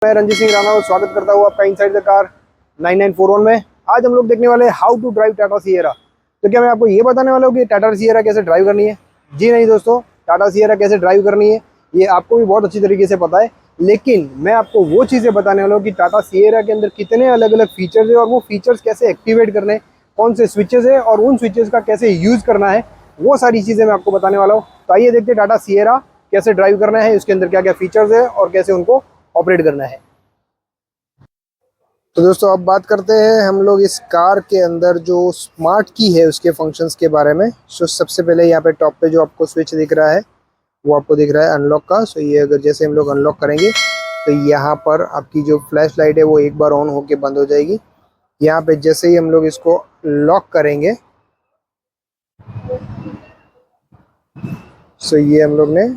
मैं रंजीत सिंह राणा और स्वागत करता हूँ आपका इनसाइड द कार 9941 में। आज हम लोग देखने वाले हैं how to drive Tata Sierra. तो क्या मैं आपको ये बताने वाला हूँ कि टाटा सिएरा कैसे ड्राइव करनी है? जी नहीं दोस्तों, टाटा सिएरा कैसे ड्राइव करनी है ये आपको भी बहुत अच्छी तरीके से पता है, लेकिन मैं आपको वो चीज़ें बताने वाला हूँ कि टाटा सिएरा के अंदर कितने अलग अलग फीचर्स है और वो फीचर्स कैसे एक्टिवेट करने, कौन से स्विचेस है और उन स्विचेस का कैसे यूज़ करना है, वो सारी चीज़ें मैं आपको बताने वाला हूँ। तो आइए देखते हैं टाटा सिएरा कैसे ड्राइव करना है, उसके अंदर क्या क्या फीचर्स है और कैसे उनको ऑपरेट करना है। तो दोस्तों अब बात करते हैं हम लोग इस कार के अंदर जो स्मार्ट की है उसके फंक्शंस के बारे में। सो सबसे पहले यहाँ पे टॉप पे जो आपको स्विच दिख रहा है वो आपको दिख रहा है अनलॉक का। सो ये अगर जैसे हम लोग अनलॉक करेंगे तो यहाँ पर आपकी जो फ्लैश लाइट है वो एक बार ऑन होके बंद हो जाएगी। यहाँ पे जैसे ही हम लोग इसको लॉक करेंगे, सो ये हम लोग ने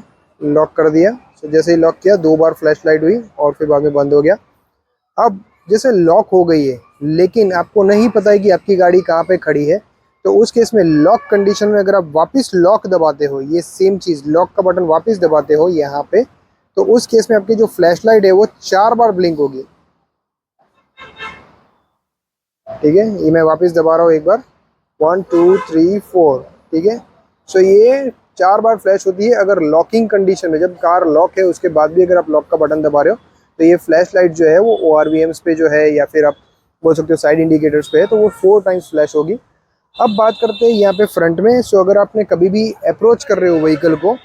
लॉक कर दिया। सो जैसे ही लॉक किया 2 बार फ्लैश लाइट हुई और फिर बाद में बंद हो गया। अब जैसे लॉक हो गई है लेकिन आपको नहीं पता है कि आपकी गाड़ी कहाँ पे खड़ी है, तो उस केस में लॉक कंडीशन में अगर आप वापस लॉक दबाते हो, ये सेम चीज़ लॉक का बटन वापस दबाते हो यहाँ पे, तो उस केस में आपकी जो फ्लैश लाइट है वो 4 बार ब्लिंक होगी। ठीक है, ये मैं वापस दबा रहा हूँ एक बार, 1 2 3 4। ठीक है, सो ये 4 बार फ्लैश होती है अगर लॉकिंग कंडीशन में, जब कार लॉक है उसके बाद भी अगर आप लॉक का बटन दबा रहे हो तो ये फ्लैश लाइट जो है वो ORVMs पे जो है या फिर आप बोल सकते हो साइड इंडिकेटर्स पे है, तो वो 4 टाइम्स फ्लैश होगी। अब बात करते हैं यहाँ पे फ्रंट में। सो अगर आपने कभी भी अप्रोच कर रहे हो व्हीकल को,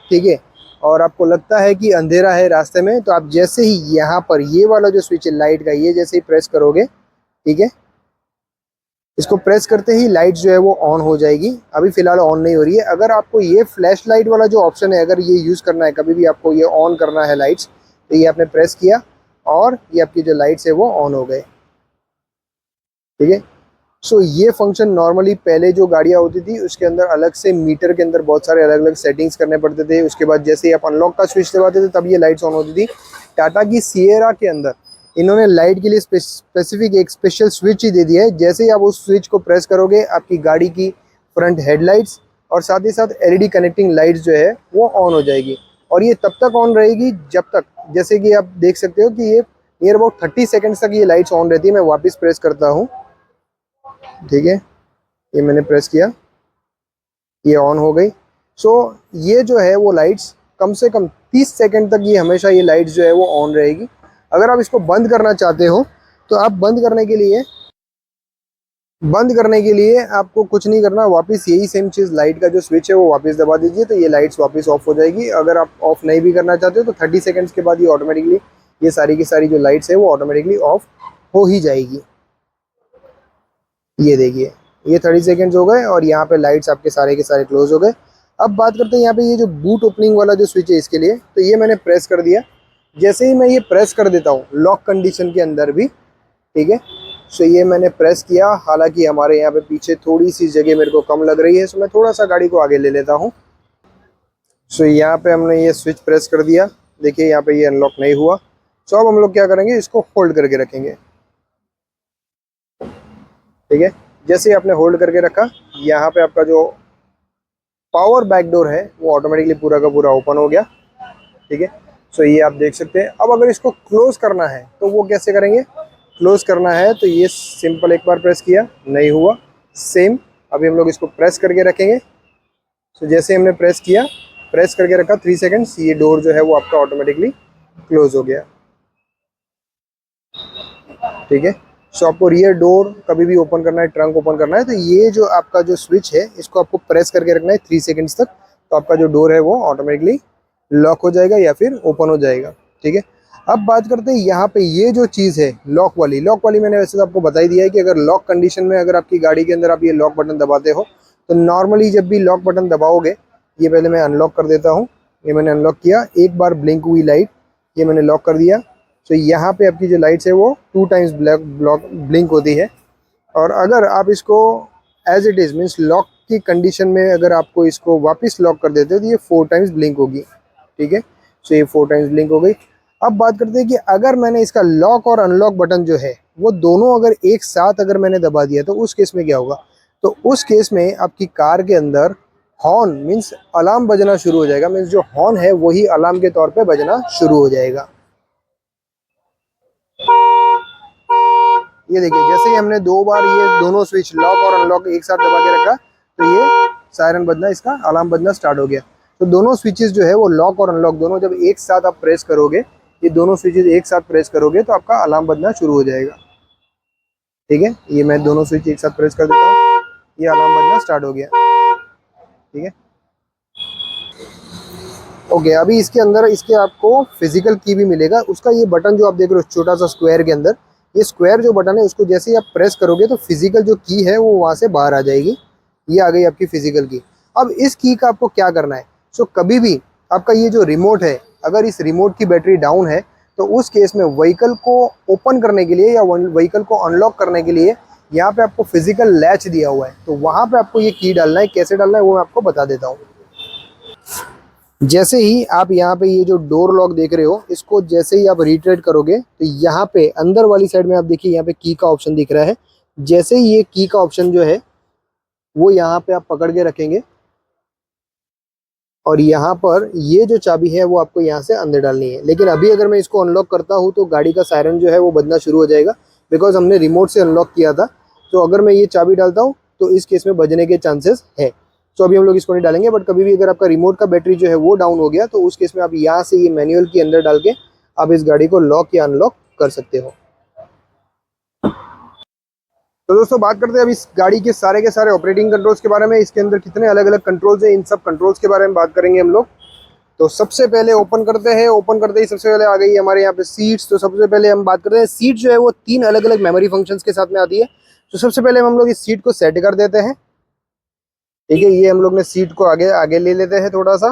ठीक है, और आपको लगता है कि अंधेरा है रास्ते में, तो आप जैसे ही यहाँ पर ये वाला जो स्विच है लाइट का, ये जैसे ही प्रेस करोगे, ठीक है, इसको प्रेस करते ही लाइट जो है वो ऑन हो जाएगी। अभी फिलहाल ऑन नहीं हो रही है। अगर आपको ये फ्लैश लाइट वाला जो ऑप्शन है अगर ये यूज़ करना है, कभी भी आपको ये ऑन करना है लाइट्स, तो ये आपने प्रेस किया और ये आपकी जो लाइट्स है वो ऑन हो गए। ठीक है, सो ये फंक्शन नॉर्मली पहले जो गाड़ियाँ होती थी उसके अंदर अलग से मीटर के अंदर बहुत सारे अलग अलग सेटिंग्स करने पड़ते थे। उसके बाद जैसे ही आप अनलॉक का स्विच दबाते थे तब ये लाइट्स ऑन होती थी। टाटा की सिएरा के अंदर इन्होंने लाइट के लिए स्पेसिफिक एक स्पेशल स्विच ही दे दिया है। जैसे ही आप उस स्विच को प्रेस करोगे आपकी गाड़ी की फ्रंट हेडलाइट्स और साथ ही साथ LED कनेक्टिंग लाइट्स जो है वो ऑन हो जाएगी। और ये तब तक ऑन रहेगी जब तक, जैसे कि आप देख सकते हो कि ये नियर अबाउट 30 सेकेंड्स तक ये लाइट्स ऑन रहती है। मैं वापस प्रेस करता हूँ, ठीक है, ये मैंने प्रेस किया, ये ऑन हो गई। सो ये जो है वो लाइट्स कम से कम 30 सेकंड तक ये हमेशा ये लाइट्स जो है वो ऑन रहेगी। अगर आप इसको बंद करना चाहते हो तो आप बंद करने के लिए आपको कुछ नहीं करना, वापस यही सेम चीज़ लाइट का जो स्विच है वो वापस दबा दीजिए तो ये लाइट्स वापस ऑफ हो जाएगी। अगर आप ऑफ नहीं भी करना चाहते हो तो 30 सेकंड्स के बाद ये ऑटोमेटिकली ये सारी की सारी जो लाइट्स है वो ऑटोमेटिकली ऑफ हो ही जाएगी। ये देखिए, ये 30 सेकेंड्स हो गए और यहाँ पे लाइट्स आपके सारे के सारे क्लोज हो गए। अब बात करते हैं यहाँ पे ये जो बूट ओपनिंग वाला जो स्विच है इसके लिए, तो ये मैंने प्रेस कर दिया। जैसे ही मैं ये प्रेस कर देता हूँ लॉक कंडीशन के अंदर भी, ठीक है, सो ये मैंने प्रेस किया। हालांकि हमारे यहाँ पे पीछे थोड़ी सी जगह मेरे को कम लग रही है, सो मैं थोड़ा सा गाड़ी को आगे ले लेता हूँ। सो यहाँ पे हमने ये स्विच प्रेस कर दिया, देखिए यहाँ पे ये अनलॉक नहीं हुआ। सो अब हम लोग क्या करेंगे, इसको होल्ड करके रखेंगे। ठीक है, जैसे ही आपने होल्ड करके रखा, यहाँ पे आपका जो पावर बैक डोर है वो ऑटोमेटिकली पूरा का पूरा ओपन हो गया। ठीक है, सो ये आप देख सकते हैं। अब अगर इसको क्लोज करना है तो वो कैसे करेंगे, क्लोज करना है तो ये सिंपल एक बार प्रेस किया, नहीं हुआ, सेम अभी हम लोग इसको प्रेस करके रखेंगे। सो जैसे हमने प्रेस किया, प्रेस करके रखा 3 सेकेंड्स, ये डोर जो है वो आपका ऑटोमेटिकली क्लोज हो गया। ठीक है, सो आपको रियर डोर कभी भी ओपन करना है, ट्रंक ओपन करना है, तो ये जो आपका जो स्विच है इसको आपको प्रेस करके रखना है 3 सेकेंड्स तक, तो आपका जो डोर है वो ऑटोमेटिकली लॉक हो जाएगा या फिर ओपन हो जाएगा। ठीक है, अब बात करते हैं यहाँ पे ये जो चीज़ है लॉक वाली मैंने वैसे तो आपको बता ही दिया है कि अगर लॉक कंडीशन में अगर आपकी गाड़ी के अंदर आप ये लॉक बटन दबाते हो तो नॉर्मली जब भी लॉक बटन दबाओगे, ये पहले मैं अनलॉक कर देता हूँ, ये मैंने अनलॉक किया, एक बार ब्लिंक हुई लाइट, ये मैंने लॉक कर दिया। तो यहाँ पे आपकी जो लाइट्स है वो 2 टाइम्स ब्लिंक होती है। और अगर आप इसको as it is means lock की कंडीशन में अगर आपको इसको वापस लॉक कर देते हो तो ये 4 टाइम्स ब्लिंक होगी। ठीक है, सो ये 4 टाइम्स ब्लिंक हो गई। अब बात करते हैं कि अगर मैंने इसका लॉक और अनलॉक बटन जो है वो दोनों अगर एक साथ अगर मैंने दबा दिया तो उस केस में क्या होगा, तो उस केस में आपकी कार के अंदर हॉर्न मीन्स अलार्म बजना शुरू हो जाएगा। मीन्स जो हॉर्न है वही अलार्म के तौर पे बजना शुरू हो जाएगा। ये देखिए जैसे ही हमने 2 बार ये दोनों स्विच लॉक और अनलॉक एक साथ दबा के रखा, तो ये सायरन बजना, इसका अलार्म बजना स्टार्ट हो गया। तो दोनों स्विचेस जो है वो लॉक और अनलॉक दोनों जब एक साथ आप प्रेस करोगे, ये दोनों स्विचेस एक साथ प्रेस करोगे तो आपका अलार्म बजना शुरू हो जाएगा। ठीक है, ये मैं दोनों स्विच एक साथ प्रेस कर देता हूँ, ये अलार्म बजना स्टार्ट हो गया। ठीक है, ओके। अभी इसके अंदर इसके आपको फिजिकल की भी मिलेगा। उसका ये बटन जो आप देख रहे हो छोटा सा स्क्वायर के अंदर, ये स्क्वायर जो बटन है उसको जैसे ही आप प्रेस करोगे तो फिजिकल जो की है वो वहाँ से बाहर आ जाएगी। ये आ गई आपकी फिजिकल की। अब इस की का आपको क्या करना है, सो कभी भी आपका ये जो रिमोट है, अगर इस रिमोट की बैटरी डाउन है तो उस केस में व्हीकल को ओपन करने के लिए या व्हीकल को अनलॉक करने के लिए यहाँ पे आपको फिजिकल लैच दिया हुआ है, तो वहाँ पे आपको ये की डालना है। कैसे डालना है वो मैं आपको बता देता हूँ। जैसे ही आप यहाँ पे ये जो डोर लॉक देख रहे हो, इसको जैसे ही आप रिट्रेट करोगे तो यहाँ पे अंदर वाली साइड में आप देखिए यहाँ पे की का ऑप्शन दिख रहा है। जैसे ही ये की का ऑप्शन जो है वो यहाँ पे आप पकड़ के रखेंगे और यहाँ पर ये जो चाबी है वो आपको यहाँ से अंदर डालनी है। लेकिन अभी अगर मैं इसको अनलॉक करता हूँ तो गाड़ी का सायरन जो है वो बजना शुरू हो जाएगा, बिकॉज हमने रिमोट से अनलॉक किया था। तो अगर मैं ये चाबी डालता हूँ तो इस केस में बजने के चांसेस है। तो अभी हम लोग इसको नहीं डालेंगे, बट कभी भी अगर आपका रिमोट का बैटरी जो है वो डाउन हो गया तो उस केस में आप यहाँ से ये मैनुअल के अंदर डाल के आप इस गाड़ी को लॉक या अनलॉक कर सकते हो। तो दोस्तों बात करते हैं अब इस गाड़ी के सारे ऑपरेटिंग कंट्रोल्स के बारे में। इसके अंदर कितने अलग अलग कंट्रोल्स हैं, इन सब कंट्रोल्स के बारे में बात करेंगे हम लोग। तो सबसे पहले ओपन करते हैं। ओपन करते ही सबसे पहले आ गई हमारे यहाँ पे सीट्स। तो सबसे पहले हम बात करते हैं, सीट जो है वो 3 अलग अलग मेमोरी फंक्शंस के साथ में आती है। तो सबसे पहले हम लोग इस सीट को सेट कर देते हैं। ठीक है, ये हम लोग ने सीट को आगे आगे ले लेते हैं थोड़ा सा।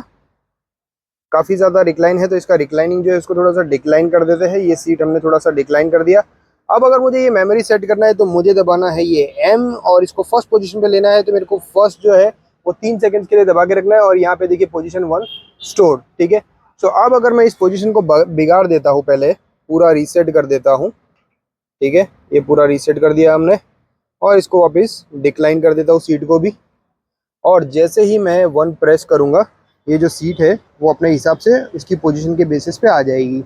काफ़ी ज़्यादा रिक्लाइन है तो इसका रिक्लाइनिंग जो है इसको थोड़ा सा डिक्लाइन कर देते हैं। ये सीट हमने थोड़ा सा डिक्लाइन कर दिया। अब अगर मुझे ये मेमोरी सेट करना है तो मुझे दबाना है ये M और इसको फर्स्ट पोजीशन पे लेना है। तो मेरे को फर्स्ट जो है वो 3 सेकंड्स के लिए दबा के रखना है और यहाँ पे देखिए पोजीशन 1 स्टोर। ठीक है, सो अब अगर मैं इस पोजीशन को बिगाड़ देता हूँ, पहले पूरा रीसेट कर देता हूँ। ठीक है, ये पूरा रीसेट कर दिया हमने और इसको वापस डिक्लाइन कर देता हूँ सीट को भी। और जैसे ही मैं 1 प्रेस करूँगा, ये जो सीट है वो अपने हिसाब से इसकी पोजीशन के बेसिस पे आ जाएगी।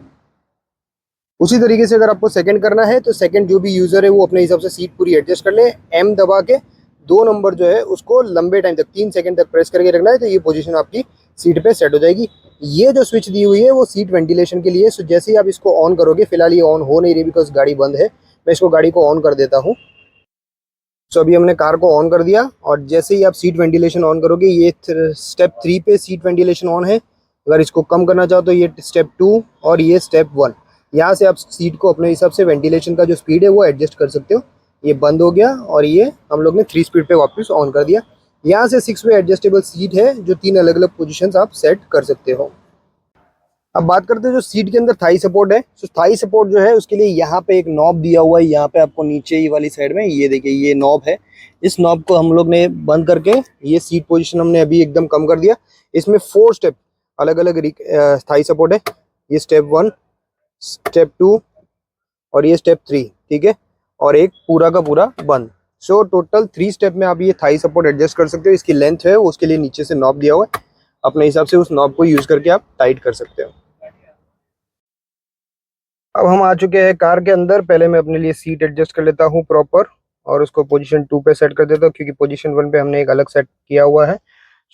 उसी तरीके से अगर आपको सेकंड करना है तो सेकंड जो भी यूज़र है वो अपने हिसाब से सीट पूरी एडजस्ट कर ले। M दबा के 2 नंबर जो है उसको लंबे टाइम तक 3 सेकंड तक प्रेस करके रखना है, तो ये पोजीशन आपकी सीट पे सेट हो जाएगी। ये जो स्विच दी हुई है वो सीट वेंटिलेशन के लिए। सो जैसे ही आप इसको ऑन करोगे, फिलहाल ये ऑन हो नहीं रही बिकॉज गाड़ी बंद है, मैं इसको गाड़ी को ऑन कर देता हूँ। सो अभी हमने कार को ऑन कर दिया और जैसे ही आप सीट वेंटिलेशन ऑन करोगे, ये स्टेप 3 पे सीट वेंटिलेशन ऑन है। अगर इसको कम करना चाहो तो ये स्टेप 2 और ये स्टेप 1। यहाँ से आप सीट को अपने हिसाब से वेंटिलेशन का जो स्पीड है वो एडजस्ट कर सकते हो। ये बंद हो गया और ये हम लोग ने 3 स्पीड पे वापस ऑन कर दिया। यहाँ से 6 वे एडजस्टेबल सीट है जो 3 अलग अलग पोजिशन आप सेट कर सकते हो। अब बात करते हैं जो सीट के अंदर थाई सपोर्ट है। तो थाई सपोर्ट जो है उसके लिए यहाँ पे एक नॉब दिया हुआ है। यहाँ पे आपको नीचे ही वाली साइड में ये देखिए ये नॉब है। इस नॉब को हम लोग ने बंद करके ये सीट पोजीशन हमने अभी एकदम कम कर दिया। इसमें 4 स्टेप अलग अलग थाई सपोर्ट है। ये स्टेप 1, स्टेप 2 और ये स्टेप 3। ठीक है, और एक पूरा का पूरा बंद। सो टोटल 3 स्टेप में आप ये थाई सपोर्ट एडजस्ट कर सकते हो। इसकी लेंथ है उसके लिए नीचे से नॉब दिया हुआ है, अपने हिसाब से उस नॉब को यूज करके आप टाइट कर सकते हो। अब हम आ चुके हैं कार के अंदर। पहले मैं अपने लिए सीट एडजस्ट कर लेता हूँ प्रॉपर और उसको पोजीशन 2 पे सेट कर देता हूँ, क्योंकि पोजीशन 1 पे हमने एक अलग सेट किया हुआ है।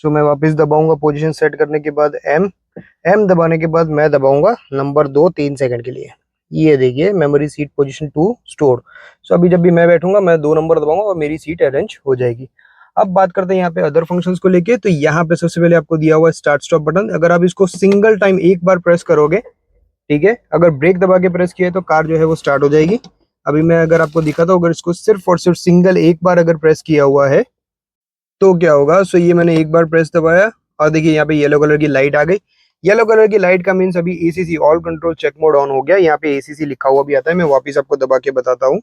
सो मैं वापस दबाऊंगा पोजीशन सेट करने के बाद M दबाने के बाद मैं दबाऊंगा नंबर 2 3 सेकंड के लिए। ये देखिए मेमोरी सीट पोजीशन 2 स्टोर। सो अभी जब भी मैं बैठूंगा मैं 2 नंबर दबाऊंगा और मेरी सीट अरेंज हो जाएगी। अब बात करते हैं यहाँ पे अदर फंक्शंस को लेके। तो यहाँ पे सबसे पहले आपको दिया हुआ है स्टार्ट स्टॉप बटन। अगर आप इसको सिंगल टाइम एक बार प्रेस करोगे, ठीक है, अगर ब्रेक दबा के प्रेस किया है तो कार जो है वो स्टार्ट हो जाएगी। अभी मैं अगर आपको दिखाता हूँ, अगर इसको सिर्फ और सिर्फ सिंगल एक बार अगर प्रेस किया हुआ है तो क्या होगा। सो ये मैंने एक बार प्रेस दबाया और देखिए यहाँ पे येलो कलर की लाइट आ गई। येलो कलर की लाइट का मीन्स अभी ACC all control check mode on हो गया। यहाँ पे ACC लिखा हुआ भी आता है, मैं वापिस आपको दबा के बताता हूँ।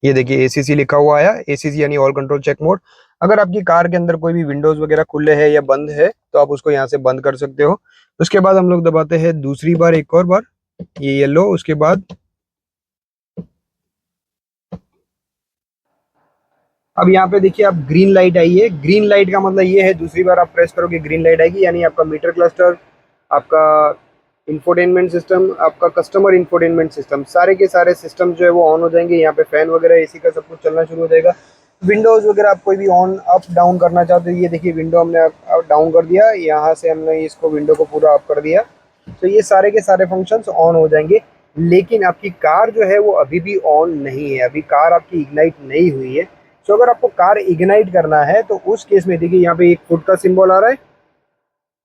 ये देखिए ACC लिखा हुआ आया, ACC यानी ऑल कंट्रोल चेक मोड। अगर आपकी कार के अंदर कोई भी विंडोज वगैरह खुले हैं या बंद है तो आप उसको यहाँ से बंद कर सकते हो। उसके बाद हम लोग दबाते हैं दूसरी बार, एक और बार, ये येलो। उसके बाद अब यहाँ पे देखिए आप ग्रीन लाइट आई है। ग्रीन लाइट का मतलब ये है दूसरी बार आप प्रेस करोगे ग्रीन लाइट आएगी, यानी आपका मीटर क्लस्टर, आपका इंफोटेनमेंट सिस्टम, आपका कस्टमर इंफोटेनमेंट सिस्टम, सारे के सारे सिस्टम जो है वो ऑन हो जाएंगे। यहाँ पे फैन वगैरह एसी का सब कुछ चलना शुरू हो जाएगा। विंडोज़ वगैरह आप कोई भी ऑन अप डाउन करना चाहते हो, ये देखिए विंडो हमने अप डाउन कर दिया, यहाँ से हमने इसको विंडो को पूरा अप कर दिया, तो ये सारे के सारे फंक्शंस ऑन हो जाएंगे। लेकिन आपकी कार जो है वो अभी भी ऑन नहीं है, अभी कार आपकी इग्नाइट नहीं हुई है। तो अगर आपको कार इग्नाइट करना है तो उस केस में देखिए यहाँ पे एक फुट का सिंबल आ रहा है,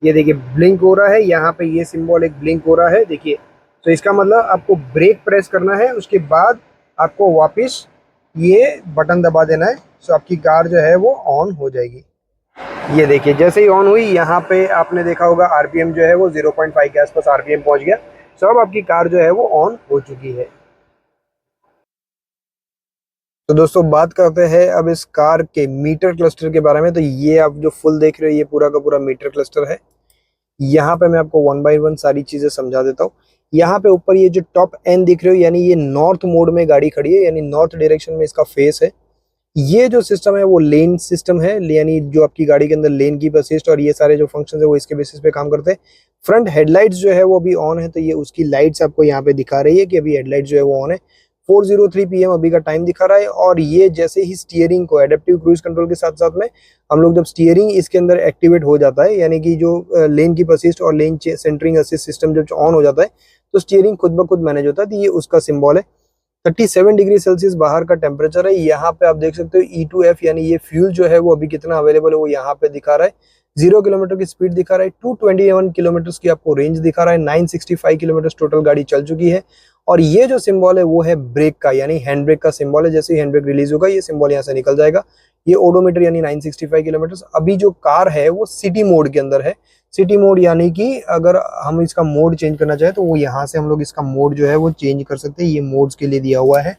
ये देखिए ब्लिंक हो रहा है, यहाँ पे ये सिंबल एक ब्लिंक हो रहा है देखिए। तो इसका मतलब आपको ब्रेक प्रेस करना है, उसके बाद आपको वापस ये बटन दबा देना है, तो आपकी कार जो है वो ऑन हो जाएगी। ये देखिए जैसे ही ऑन हुई, यहाँ पे आपने देखा होगा आरपीएम जो है वो 0.5 के आसपास आरपीएम पहुंच गया। तो अब आपकी कार जो है वो ऑन हो चुकी है। तो दोस्तों बात करते हैं अब इस कार के मीटर क्लस्टर के बारे में। तो ये आप जो फुल देख रहे हो ये पूरा का पूरा मीटर क्लस्टर है। यहाँ पे मैं आपको वन बाय वन सारी चीजें समझा देता हूँ। यहाँ पे ऊपर ये जो टॉप एंड दिख रहे हो, यानी ये नॉर्थ मोड में गाड़ी खड़ी है, यानी नॉर्थ डायरेक्शन में इसका फेस है। ये जो सिस्टम है वो लेन सिस्टम है, यानी जो आपकी गाड़ी के अंदर लेन की असिस्ट और ये सारे जो फंक्शन है वो इसके बेसिस पे काम करते हैं। फ्रंट हेडलाइट्स जो है वो अभी ऑन है, तो ये उसकी लाइट्स आपको यहाँ पे दिखा रही है कि अभी हेडलाइट जो है वो ऑन है। 4:03 PM अभी का टाइम दिखा रहा है। और ये जैसे ही स्टीयरिंग को एडेप्टिव क्रूज कंट्रोल के साथ साथ में हम लोग जब स्टीयरिंग इसके अंदर एक्टिवेट हो जाता है, यानी कि जो लेन की असिस्ट और लेन सेंटरिंग असिस्ट सिस्टम जब ऑन हो जाता है तो स्टीयरिंग खुद ब खुद मैनेज होता है। तो ये उसका सिंबल है। 37 डिग्री सेल्सियस बाहर का टेम्परेचर है। यहाँ पे आप देख सकते हो E2F यानी ये फ्यूल जो है वो अभी कितना अवेलेबल है वो यहाँ पे दिखा रहा है। 0 किलोमीटर की स्पीड दिखा रहा है, 221 किलोमीटर की आपको रेंज दिखा रहा है, 965 किलोमीटर टोटल गाड़ी चल चुकी है। और ये जो सिंबल है वो है ब्रेक का, यानी हैंड ब्रेक का सिंबल है। जैसे ही हैंड ब्रेक रिलीज होगा ये सिंबल यहाँ से निकल जाएगा। ये ओडोमीटर यानी 965 किलोमीटर। अभी जो कार है वो सिटी मोड के अंदर है। सिटी मोड यानी कि अगर हम इसका मोड चेंज करना चाहे तो वो यहाँ से हम लोग इसका मोड जो है वो चेंज कर सकते हैं। ये मोड्स के लिए दिया हुआ है।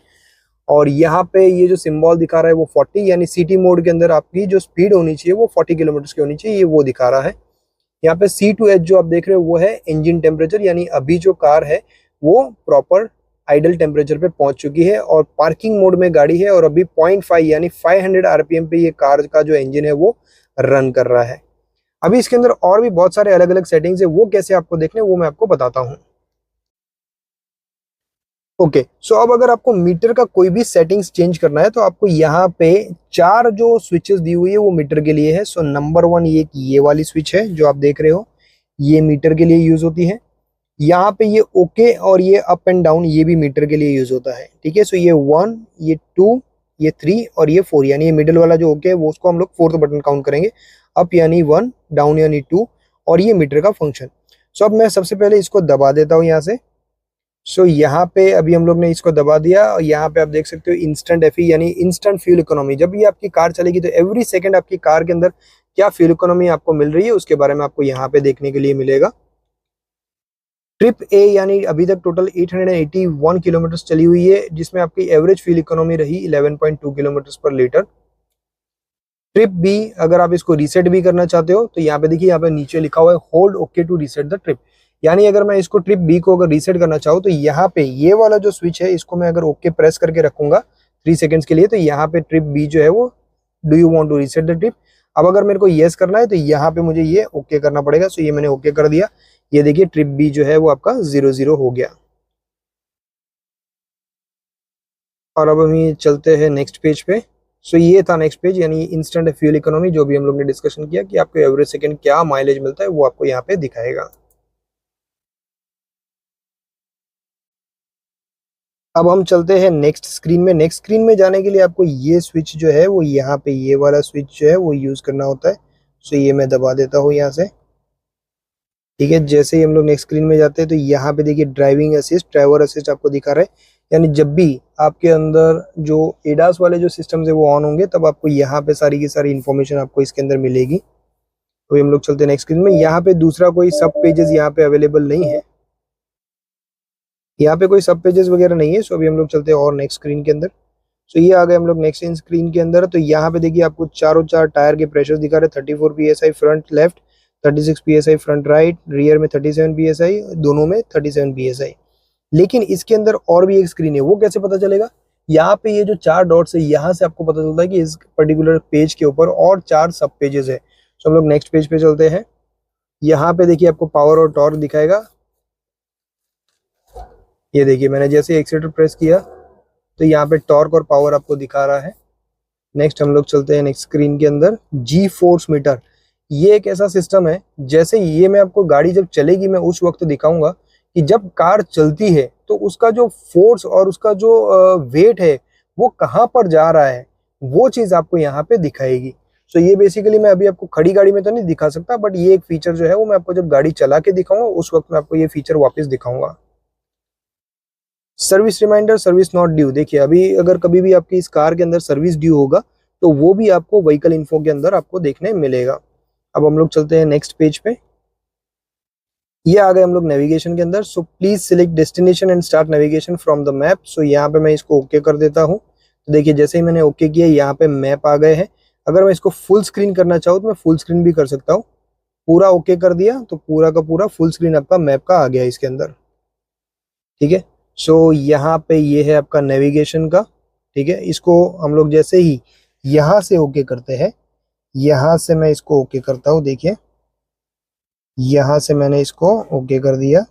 और यहाँ पे ये जो सिंबल दिखा रहा है वो 40, यानी सिटी मोड के अंदर आपकी जो स्पीड होनी चाहिए वो 40 किलोमीटर की होनी चाहिए, ये वो दिखा रहा है। यहाँ पे C2H जो आप देख रहे हो वो है इंजन टेम्परेचर, यानी अभी जो कार है वो प्रॉपर आइडल टेम्परेचर पे पहुंच चुकी है और पार्किंग मोड में गाड़ी है। और अभी 0.5 यानी 500 आरपीएम पे ये कार का जो इंजन है वो रन कर रहा है। अभी इसके अंदर और भी बहुत सारे अलग अलग सेटिंग्स है, वो कैसे आपको देखने वो मैं आपको बताता हूँ। ओके, सो अब अगर आपको मीटर का कोई भी सेटिंग्स चेंज करना है तो आपको यहाँ पे 4 जो स्विचेस दी हुई है वो मीटर के लिए है। सो नंबर 1 ये वाली स्विच है जो आप देख रहे हो, ये मीटर के लिए यूज होती है। यहाँ पे ये ओके और ये अप एंड डाउन ये भी मीटर के लिए यूज होता है। ठीक है, सो ये 1, ये 2, ये 3 और ये 4, यानी ये मिडिल वाला जो ओके है वो उसको हम लोग 4th बटन काउंट करेंगे। अप यानी 1, डाउन यानी 2 और ये मीटर का फंक्शन। सो अब मैं सबसे पहले इसको दबा देता हूँ यहाँ से। सो यहाँ पे अभी हम लोग ने इसको दबा दिया और यहाँ पे आप देख सकते हो इंस्टेंट एफई यानी इंस्टेंट फ्यूल इकोनॉमी। जब भी आपकी कार चलेगी तो एवरी सेकंड आपकी कार के अंदर क्या फ्यूल इकोनॉमी आपको मिल रही है उसके बारे में आपको यहाँ पे देखने के लिए मिलेगा। ट्रिप ए यानी अभी तक टोटल 881 किलोमीटर चली हुई है, जिसमें आपकी एवरेज फ्यूल इकोनॉमी रही 11.2 किलोमीटर पर लीटर। ट्रिप बी अगर आप इसको रीसेट भी करना चाहते हो तो यहाँ पे देखिए, यहाँ पे नीचे लिखा हुआ है hold okay to reset the trip, यानी अगर मैं इसको ट्रिप बी को अगर रीसेट करना चाहूँ तो यहाँ पे ये वाला जो स्विच है इसको मैं अगर ओके प्रेस करके रखूंगा 3 सेकंड्स के लिए तो यहाँ पे ट्रिप बी जो है वो do you want to reset the trip. अब अगर मेरे को येस करना है तो यहाँ पे मुझे ये ओके करना पड़ेगा। सो ये मैंने ओके कर दिया। ये देखिए ट्रिप बी जो है वो आपका 0-0 हो गया। और अब हम ये चलते हैं नेक्स्ट पेज पे। सो ये था नेक्स्ट पेज, यानी इंस्टेंट फ्यूल इकोनॉमी जो भी हम लोग ने डिस्कशन किया कि आपको एवरेज सेकंड क्या माइलेज मिलता है वो आपको यहाँ पे दिखाएगा। अब हम चलते हैं नेक्स्ट स्क्रीन में। नेक्स्ट स्क्रीन में जाने के लिए आपको ये स्विच जो है वो यहाँ पे ये वाला स्विच जो है वो यूज करना होता है। सो ये मैं दबा देता हूँ यहाँ से। ठीक है, जैसे ही हम लोग नेक्स्ट स्क्रीन में जाते हैं तो यहाँ पे देखिए ड्राइविंग असिस्ट, ड्राइवर असिस्ट आपको दिखा रहा है, यानी जब भी आपके अंदर जो एडास वाले जो सिस्टम है वो ऑन होंगे तब आपको यहाँ पे सारी की सारी इन्फॉर्मेशन आपको इसके अंदर मिलेगी। तो हम लोग चलते हैं नेक्स्ट स्क्रीन में। यहाँ पे दूसरा कोई सब पेजेस यहाँ पे अवेलेबल नहीं है, यहाँ पे कोई सब पेजेस वगैरह नहीं है। सो अभी हम लोग चलते हैं और नेक्स्ट स्क्रीन के अंदर। सो ये आ गए हम लोग नेक्स्ट स्क्रीन के अंदर। तो यहाँ पे देखिए आपको चारों चार टायर के प्रेशर दिखा रहे हैं। 34 psi front left, 36 psi front right, rear में 37 psi, दोनों में 37 psi। लेकिन इसके अंदर और भी एक स्क्रीन है, वो कैसे पता चलेगा? यहाँ पे ये जो 4 डॉट्स है यहाँ से आपको पता चलता है कि इस पर्टिकुलर पेज के ऊपर और 4 सब पेजेस है। तो हम लोग नेक्स्ट पेज पे चलते हैं। यहाँ पे देखिए आपको पावर और टॉर्क दिखाएगा। ये देखिए मैंने जैसे एक्सीलेटर प्रेस किया तो यहाँ पे टॉर्क और पावर आपको दिखा रहा है। नेक्स्ट हम लोग चलते हैं नेक्स्ट स्क्रीन के अंदर, जी फोर्स मीटर। ये एक ऐसा सिस्टम है, जैसे ये मैं आपको गाड़ी जब चलेगी मैं उस वक्त दिखाऊंगा कि जब कार चलती है तो उसका जो फोर्स और उसका जो वेट है वो कहाँ पर जा रहा है, वो चीज आपको यहाँ पे दिखाएगी। सो ये बेसिकली मैं अभी आपको खड़ी गाड़ी में तो नहीं दिखा सकता, बट ये एक फीचर जो है वो मैं आपको जब गाड़ी चला के दिखाऊंगा उस वक्त मैं आपको ये फीचर वापस दिखाऊंगा। Service reminder, service not due. देखिए अभी अगर कभी भी आपकी इस कार के अंदर सर्विस ड्यू होगा तो वो भी आपको व्हीकल इन्फो के अंदर आपको देखने मिलेगा। अब हम लोग चलते हैं नेक्स्ट पेज पे। ये आ गए हम लोग नेविगेशन के अंदर। So please select destination and start navigation from the map. So यहाँ पे मैं इसको ओके कर देता हूँ। तो देखिए जैसे ही मैंने ओके किया यहाँ पे मैप आ गए हैं। अगर मैं इसको फुल स्क्रीन करना चाहूँ तो मैं फुल स्क्रीन भी कर सकता हूँ। पूरा ओके कर दिया तो पूरा का पूरा फुल स्क्रीन आपका मैप का आ गया इसके अंदर। ठीक है, सो यहाँ पे ये है आपका नेविगेशन का। ठीक है, इसको हम लोग जैसे ही यहाँ से ओके करते हैं, यहाँ से मैं इसको ओके करता हूँ। देखिए यहाँ से मैंने इसको ओके कर दिया,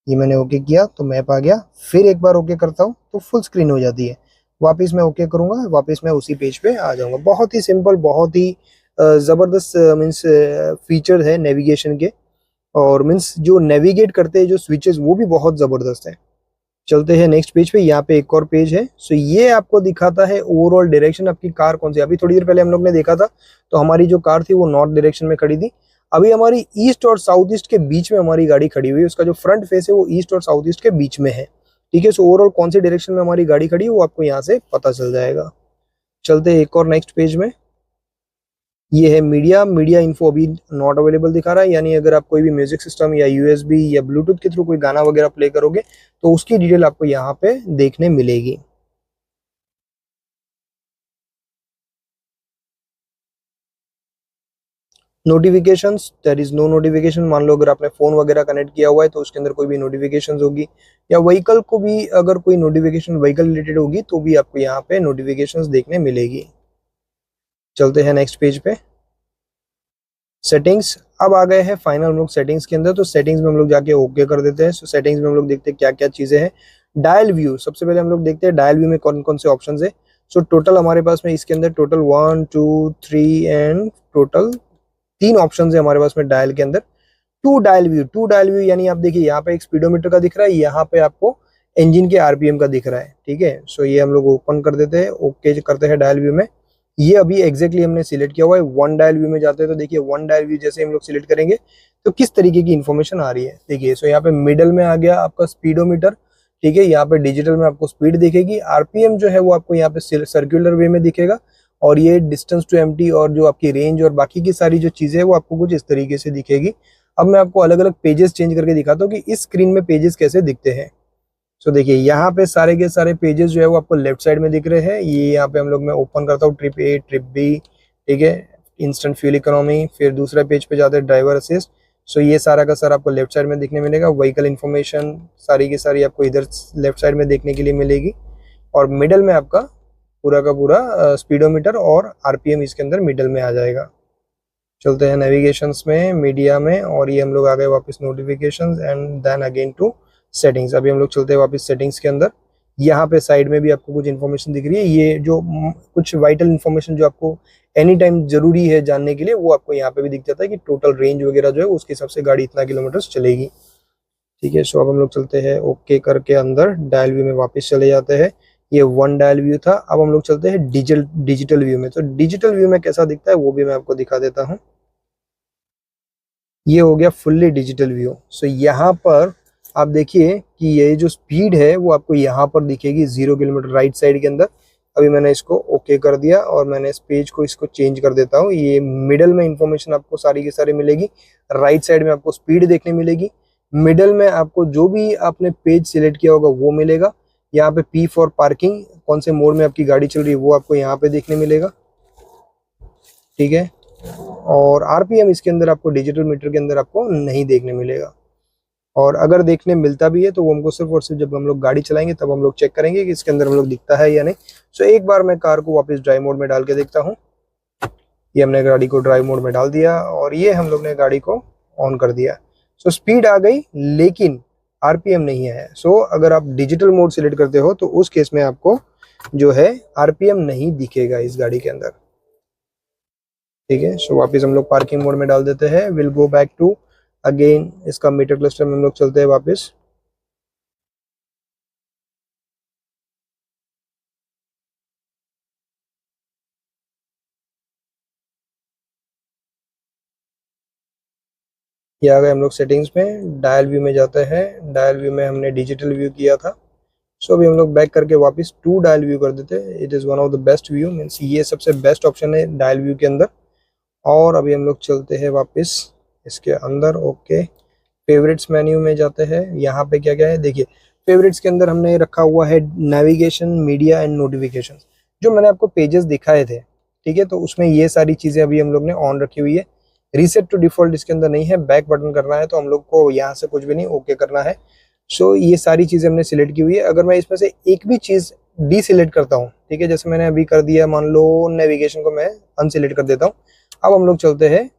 ये मैंने ओके किया तो मैप आ गया। फिर एक बार ओके करता हूँ तो फुल स्क्रीन हो जाती है। वापस मैं ओके करूंगा, वापस मैं उसी पेज पे आ जाऊंगा। बहुत ही सिंपल, बहुत ही ज़बरदस्त मीन्स फीचर है नेविगेशन के। और मीन्स जो नेविगेट करते हैं जो स्विचेस वो भी बहुत ज़बरदस्त है। चलते हैं नेक्स्ट पेज पे। यहाँ पे एक और पेज है। सो ये आपको दिखाता है ओवरऑल डायरेक्शन, आपकी कार कौन सी। अभी थोड़ी देर पहले हम लोग ने देखा था तो हमारी जो कार थी वो नॉर्थ डायरेक्शन में खड़ी थी। अभी हमारी ईस्ट और साउथ ईस्ट के बीच में हमारी गाड़ी खड़ी हुई है। उसका जो फ्रंट फेस है वो ईस्ट और साउथ ईस्ट के बीच में है। ठीक है, सो ओवरऑल कौन सी डायरेक्शन में हमारी गाड़ी खड़ी है वो आपको यहाँ से पता चल जाएगा। चलते हैं एक और नेक्स्ट पेज में। ये है मीडिया। मीडिया इन्फो अभी नॉट अवेलेबल दिखा रहा है, यानी अगर आप कोई भी म्यूजिक सिस्टम या यूएसबी या ब्लूटूथ के थ्रू कोई गाना वगैरह प्ले करोगे तो उसकी डिटेल आपको यहाँ पे देखने मिलेगी। Notifications, there is no notification. मान लो अगर आपने फोन वगैरह कनेक्ट किया हुआ है तो उसके अंदर कोई भी नोटिफिकेशंस होगी, या व्हीकल को भी अगर कोई नोटिफिकेशन व्हीकल रिलेटेड होगी तो भी आपको यहाँ पे नोटिफिकेशंस देखने मिलेगी। चलते हैं नेक्स्ट पेज पे। सेटिंग्स, अब आ गए हैं फाइनल हम लोग सेटिंग्स के अंदर। तो सेटिंग्स में हम लोग जाके ओके कर देते हैं। सो सेटिंग्स में हम लोग देखते हैं क्या क्या चीजें हैं। डायल व्यू, सबसे पहले हम लोग देखते हैं डायल व्यू में कौन कौन से ऑप्शन है। सो टोटल हमारे पास में इसके अंदर टोटल 1 2 3 एंड टोटल 3 ऑप्शन है हमारे पास में डायल के अंदर। टू डायल व्यू यानी आप देखिए यहाँ पे एक स्पीडोमीटर का दिख रहा है, यहाँ पे आपको इंजन के आरपीएम का दिख रहा है। ठीक है, सो ये हम लोग ओपन कर देते हैं, ओके करते हैं डायल व्यू में। ये अभी एग्जैक्टली हमने सिलेक्ट किया हुआ है। वन डायल व्यू में जाते हैं तो देखिए वन डायल व्यू जैसे हम लोग सिलेक्ट करेंगे तो किस तरीके की इन्फॉर्मेशन आ रही है। देखिए सो यहाँ पे मिडल में आ गया आपका स्पीडोमीटर। ठीक है, यहाँ पे डिजिटल में आपको स्पीड दिखेगी, आरपीएम जो है वो आपको यहाँ पे सर्कुलर वे में दिखेगा, और ये डिस्टेंस टू एम्प्टी और जो आपकी रेंज और बाकी की सारी जो चीजें है वो आपको कुछ इस तरीके से दिखेगी। अब मैं आपको अलग अलग पेजेस चेंज करके दिखाता हूँ कि इस स्क्रीन में पेजेस कैसे दिखते हैं। सो देखिए यहाँ पे सारे के सारे पेजेस जो है वो आपको लेफ्ट साइड में दिख रहे हैं। ये यहाँ पे हम लोग मैं ओपन करता हूँ, ट्रिप ए, ट्रिप बी, ठीक है, इंस्टेंट फ्यूल इकोनॉमी। फिर दूसरे पेज पे जाते हैं ड्राइवर असिस्ट। सो ये सारा का सारा आपको लेफ्ट साइड में देखने मिलेगा। व्हीकल इन्फॉर्मेशन सारी की सारी आपको इधर लेफ्ट साइड में देखने के लिए मिलेगी। और मिडल में आपका पूरा का पूरा स्पीडोमीटर और आरपीएम इसके अंदर मिडल में आ जाएगा। चलते हैं नेविगेशंस में, मीडिया में, और ये हम लोग आ गए वापस notifications and then again to settings. अभी हम लोग चलते हैं वापस सेटिंग्स के अंदर। यहाँ पे साइड में भी आपको कुछ इन्फॉर्मेशन दिख रही है। ये जो कुछ वाइटल इन्फॉर्मेशन जो आपको एनी टाइम जरूरी है जानने के लिए वो आपको यहाँ पे भी दिख जाता है कि टोटल रेंज वगैरह जो है उसके हिसाब से गाड़ी इतना किलोमीटर चलेगी। ठीक है, सो अब हम लोग चलते हैं ओके करके अंदर डायल व्यू में वापस चले जाते हैं। ये वन डायल व्यू था। अब हम लोग चलते हैं डिजिटल व्यू में। तो डिजिटल व्यू में कैसा दिखता है वो भी मैं आपको दिखा देता हूँ। ये हो गया फुल्ली डिजिटल व्यू। सो यहाँ पर आप देखिए कि ये जो स्पीड है वो आपको यहाँ पर दिखेगी 0 किलोमीटर राइट साइड के अंदर। अभी मैंने इसको ओके कर दिया और मैंने इस पेज को इसको चेंज कर देता हूँ। ये मिडल में इंफॉर्मेशन आपको सारी की सारी मिलेगी, राइट साइड में आपको स्पीड देखने मिलेगी, मिडल में आपको जो भी आपने पेज सिलेक्ट किया होगा वो मिलेगा। यहाँ पे पी फॉर पार्किंग, कौन से मोड में आपकी गाड़ी चल रही है वो आपको यहाँ पे देखने मिलेगा। ठीक है, और आरपीएम इसके अंदर आपको डिजिटल मीटर के अंदर आपको नहीं देखने मिलेगा, और अगर देखने मिलता भी है तो वो हमको सिर्फ और सिर्फ जब हम लोग गाड़ी चलाएंगे तब हम लोग चेक करेंगे कि इसके अंदर हम लोग दिखता है या नहीं। सो एक बार मैं कार को वापस ड्राइव मोड में डाल के देखता हूँ। ये हमने गाड़ी को ड्राइव मोड में डाल दिया और ये हम लोग ने गाड़ी को ऑन कर दिया। सो स्पीड आ गई, लेकिन आरपीएम नहीं है। सो अगर आप डिजिटल मोड सिलेक्ट करते हो तो उस केस में आपको जो है आरपीएम नहीं दिखेगा इस गाड़ी के अंदर, ठीक है। सो वापस हम लोग पार्किंग मोड में डाल देते हैं। Will go back to again इसका मीटर क्लस्टर में हम लोग चलते हैं वापस। ये आ गए हम लोग सेटिंग्स में, डायल व्यू में जाते हैं। डायल व्यू में हमने डिजिटल व्यू किया था, सो अभी हम लोग बैक करके वापस टू डायल व्यू कर देते हैं। It is one of the best view, means ये सबसे बेस्ट ऑप्शन है डायल व्यू के अंदर। और अभी हम लोग चलते हैं वापस इसके अंदर। ओके, फेवरेट्स मेन्यू में जाते हैं। यहाँ पे क्या क्या है देखिए, फेवरेट्स के अंदर हमने रखा हुआ है नेविगेशन, मीडिया एंड नोटिफिकेशन, जो मैंने आपको पेजेस दिखाए थे, ठीक है। तो उसमें ये सारी चीज़ें अभी हम लोग ने ऑन रखी हुई है। रीसेट टू डिफॉल्ट इसके अंदर नहीं है। बैक बटन करना है तो हम लोग को यहाँ से कुछ भी नहीं, ओके करना है। सो ये सारी चीज़ें हमने सिलेक्ट की हुई है। अगर मैं इसमें से एक भी चीज़ डी सिलेक्ट करता हूँ, ठीक है, जैसे मैंने अभी कर दिया, मान लो नेविगेशन को मैं अनसिलेक्ट कर देता हूँ। अब हम लोग चलते हैं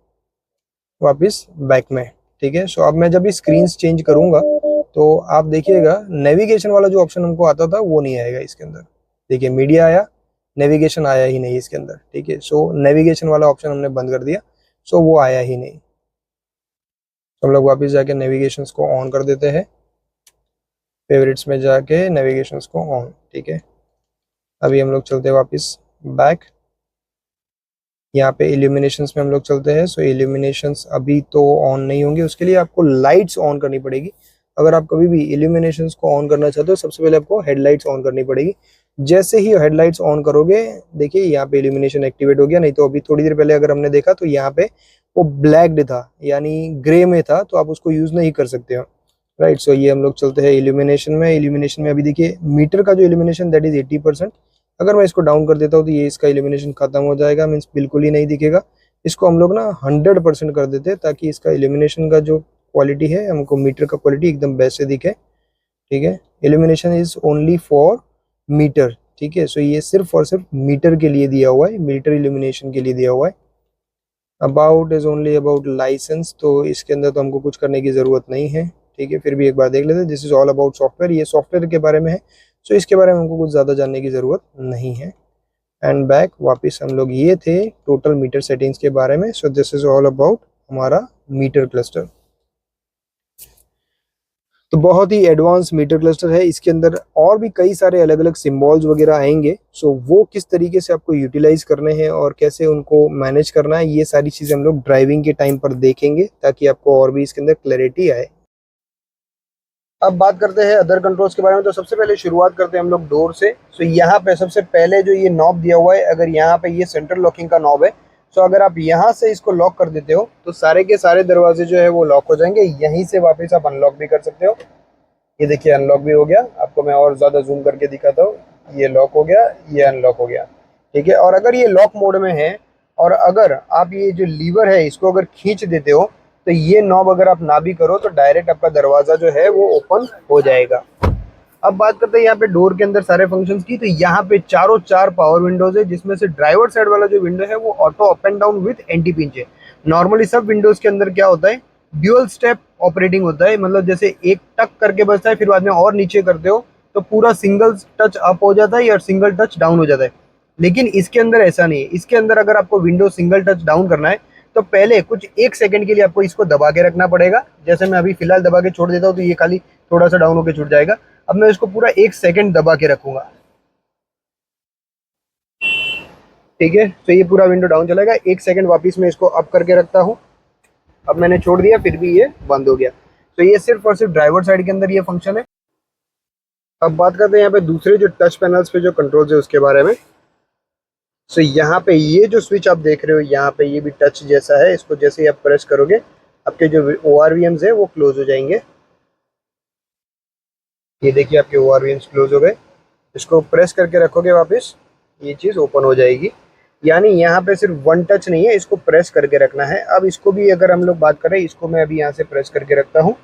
वापस बैक में, ठीक है। सो अब मैं जब भी स्क्रीन चेंज करूंगा तो आप देखिएगा नेविगेशन वाला जो ऑप्शन हमको आता था वो नहीं आएगा इसके अंदर। देखिए मीडिया आया, नेविगेशन आया ही नहीं इसके अंदर, ठीक है। सो नेविगेशन वाला ऑप्शन हमने बंद कर दिया, सो वो आया ही नहीं। तो हम लोग वापस जाके नेविगेशन को ऑन कर देते हैं। फेवरेट्स में जाके नेविगेशन को ऑन, ठीक है। अभी हम लोग चलते हैं वापस बैक। यहाँ पे इल्यूमिनेशंस में हम लोग चलते हैं। सो इल्यूमिनेशंस अभी तो ऑन नहीं होंगे, उसके लिए आपको लाइट्स ऑन करनी पड़ेगी। अगर आप कभी भी इल्यूमिनेशंस को ऑन करना चाहते हो, सबसे पहले आपको हेडलाइट्स ऑन करनी पड़ेगी। जैसे ही हेडलाइट्स ऑन करोगे, देखिए यहाँ पे इल्यूमिनेशन एक्टिवेट हो गया। नहीं तो अभी थोड़ी देर पहले अगर हमने देखा तो यहाँ पे वो ब्लैक्ड था, यानी ग्रे में था, तो आप उसको यूज नहीं कर सकते हो, राइट। सो ये हम लोग चलते हैं इल्यूमिनेशन में। इल्यूमिनेशन में अभी देखिए मीटर का जो इल्यूमिनेशन दैट इज 80%। अगर मैं इसको डाउन कर देता हूँ तो ये इसका इल्यूमिनेशन खत्म हो जाएगा, मीन्स बिल्कुल ही नहीं दिखेगा। इसको हम लोग ना 100% कर देते हैं ताकि इसका इल्यूमिनेशन का जो क्वालिटी है, हमको मीटर का क्वालिटी एकदम बेस्ट से दिखे, ठीक है। Illumination is only for meter, ठीक है। सो ये सिर्फ और सिर्फ मीटर के लिए दिया हुआ है, मीटर इल्यूमिनेशन के लिए दिया हुआ है। About is only about licence, तो इसके अंदर तो हमको कुछ करने की ज़रूरत नहीं है, ठीक है। फिर भी एक बार देख लेते हैं। This is all about software, ये सॉफ्टवेयर के बारे में है, सो इसके बारे में हमको कुछ ज़्यादा जानने की ज़रूरत नहीं है। एंड बैक वापस हम लोग, ये थे टोटल मीटर सेटिंग्स के बारे में। So this is all about हमारा मीटर क्लस्टर। तो बहुत ही एडवांस मीटर क्लस्टर है। इसके अंदर और भी कई सारे अलग अलग सिम्बॉल्स वगैरह आएंगे। सो वो किस तरीके से आपको यूटिलाइज करने हैं और कैसे उनको मैनेज करना है, ये सारी चीज़ें हम लोग ड्राइविंग के टाइम पर देखेंगे ताकि आपको और भी इसके अंदर क्लैरिटी आए। अब बात करते हैं अदर कंट्रोल्स के बारे में। तो सबसे पहले शुरुआत करते हैं हम लोग डोर से। सो यहाँ पे सबसे पहले जो ये नॉब दिया हुआ है, अगर यहाँ पे ये सेंट्रल लॉकिंग का नॉब है, सो अगर आप यहाँ से इसको लॉक कर देते हो तो सारे के सारे दरवाजे जो है वो लॉक हो जाएंगे। यहीं से वापस आप अनलॉक भी कर सकते हो। ये देखिए अनलॉक भी हो गया। आपको मैं और ज़्यादा जूम करके दिखाता हूँ। ये लॉक हो गया, ये अनलॉक हो गया, ठीक है। और अगर ये लॉक मोड में है और अगर आप ये जो लीवर है इसको अगर खींच देते हो तो ये नॉब अगर आप ना भी करो तो डायरेक्ट आपका दरवाज़ा जो है वो ओपन हो जाएगा। अब बात करते हैं यहाँ पे डोर के अंदर सारे फंक्शंस की। तो यहाँ पे चारों चार पावर विंडोज है, जिसमें से ड्राइवर साइड वाला जो विंडो है वो auto up and down with anti pinch है। नॉर्मली सब विंडोज के अंदर क्या होता है, ड्यूअल स्टेप ऑपरेटिंग होता है, मतलब जैसे एक टक करके बजता है फिर बाद में और नीचे करते हो तो पूरा सिंगल टच अप हो जाता है या सिंगल टच डाउन हो जाता है। लेकिन इसके अंदर ऐसा नहीं है। इसके अंदर अगर आपको विंडो सिंगल टच डाउन करना है तो पहले कुछ एक सेकंड के लिए आपको इसको दबा के रखना पड़ेगा। जैसे मैं अभी फिलहाल दबा के छोड़ देता हूँ तो ये खाली थोड़ा सा डाउन होकर छूट जाएगा। अब मैं इसको पूरा एक सेकंड दबा के रखूंगा, ठीक है। तो ये पूरा विंडो डाउन चलेगा। एक सेकंड वापस मैं इसको अप करके रखता हूँ। अब मैंने छोड़ दिया फिर भी ये बंद हो गया। तो ये सिर्फ और सिर्फ ड्राइवर साइड के अंदर ये फंक्शन है। अब बात करते हैं यहाँ पे दूसरे जो टच पैनल्स पे जो कंट्रोल्स है उसके बारे में। सो यहाँ पे ये जो स्विच आप देख रहे हो यहाँ पे ये भी टच जैसा है। इसको जैसे ही आप प्रेस करोगे आपके जो ORVMs है वो क्लोज हो जाएंगे। ये देखिए आपके ORVMs क्लोज हो गए। इसको प्रेस करके रखोगे वापस, ये चीज़ ओपन हो जाएगी। यानी यहाँ पे सिर्फ वन टच नहीं है, इसको प्रेस करके रखना है। अब इसको भी अगर हम लोग बात करें, इसको मैं अभी यहाँ से प्रेस करके रखता हूँ।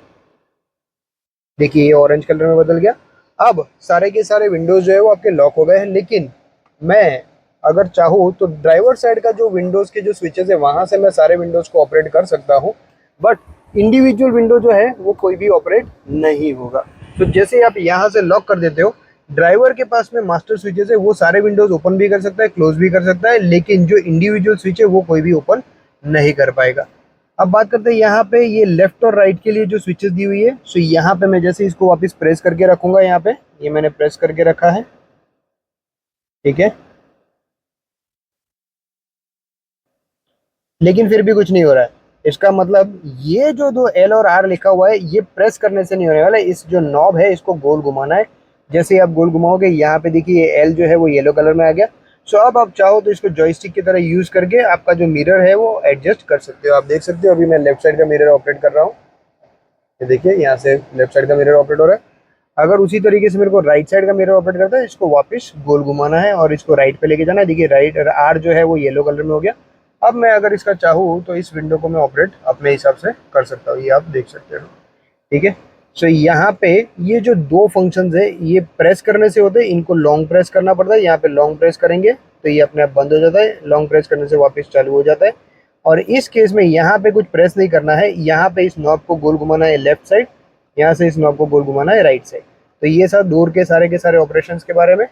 देखिए ये ऑरेंज कलर में बदल गया। अब सारे के सारे विंडोज जो है वो आपके लॉक हो गए हैं। लेकिन मैं अगर चाहूँ तो ड्राइवर साइड का जो विंडोज़ के जो स्विचेस है वहाँ से मैं सारे विंडोज़ को ऑपरेट कर सकता हूँ। बट इंडिविजुअल विंडो जो है वो कोई भी ऑपरेट नहीं होगा। तो जैसे आप यहाँ से लॉक कर देते हो, ड्राइवर के पास में मास्टर स्विचेस है, वो सारे विंडोज ओपन भी कर सकता है, क्लोज भी कर सकता है, लेकिन जो इंडिविजुअल स्विच है वो कोई भी ओपन नहीं कर पाएगा। अब बात करते हैं यहाँ पे ये लेफ्ट और राइट के लिए जो स्विचेस दी हुई है। सो यहाँ पे मैं जैसे इसको वापस प्रेस करके रखूंगा, यहाँ पे ये मैंने प्रेस करके रखा है, ठीक है, लेकिन फिर भी कुछ नहीं हो रहा है। इसका मतलब ये जो दो एल और आर लिखा हुआ है ये प्रेस करने से नहीं होने वाला, इस जो नॉब है इसको गोल घुमाना है। जैसे ही आप गोल घुमाओगे यहाँ पे देखिए एल जो है वो येलो कलर में आ गया। सो अब आप चाहो तो इसको जॉयस्टिक की तरह यूज करके आपका जो मिरर है वो एडजस्ट कर सकते हो। आप देख सकते हो अभी मैं लेफ्ट साइड का मिरर ऑपरेट कर रहा हूँ, ये देखिए यहाँ से लेफ्ट साइड का मिरर ऑपरेट हो रहा है। अगर उसी तरीके से मेरे को राइट साइड का मिरर ऑपरेट करता है, इसको वापस गोल घुमाना है और इसको राइट पे लेके जाना है। देखिए राइट आर जो है वो येलो कलर में हो गया। अब मैं अगर इसका चाहूँ तो इस विंडो को मैं ऑपरेट अपने हिसाब से कर सकता हूँ, ये आप देख सकते हो, ठीक है। सो यहाँ पे ये जो दो फंक्शंस है ये प्रेस करने से होते हैं, इनको लॉन्ग प्रेस करना पड़ता है। यहाँ पे लॉन्ग प्रेस करेंगे तो ये अपने आप बंद हो जाता है, लॉन्ग प्रेस करने से वापस चालू हो जाता है। और इस केस में यहाँ पे कुछ प्रेस नहीं करना है, यहाँ पे इस नॉब को गोल घुमाना है लेफ्ट साइड, यहाँ से इस नॉब को गोल घुमाना है राइट साइड। तो ये सब दूर के सारे ऑपरेशंस के बारे में।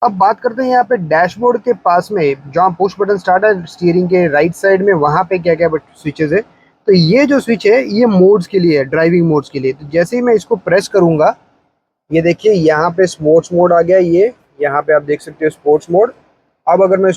अब बात करते हैं यहाँ पे डैशबोर्ड के पास में जहाँ पुश बटन स्टार्ट है स्टीयरिंग के राइट साइड में, वहाँ पे क्या क्या स्विचेस है। तो ये जो स्विच है ये मोड्स के लिए है, ड्राइविंग मोड्स के लिए। तो जैसे ही मैं इसको प्रेस करूंगा, ये देखिए यहाँ पे स्पोर्ट्स मोड आ गया, ये यहाँ पे आप देख सकते हो स्पोर्ट्स मोड। अब अगर मैं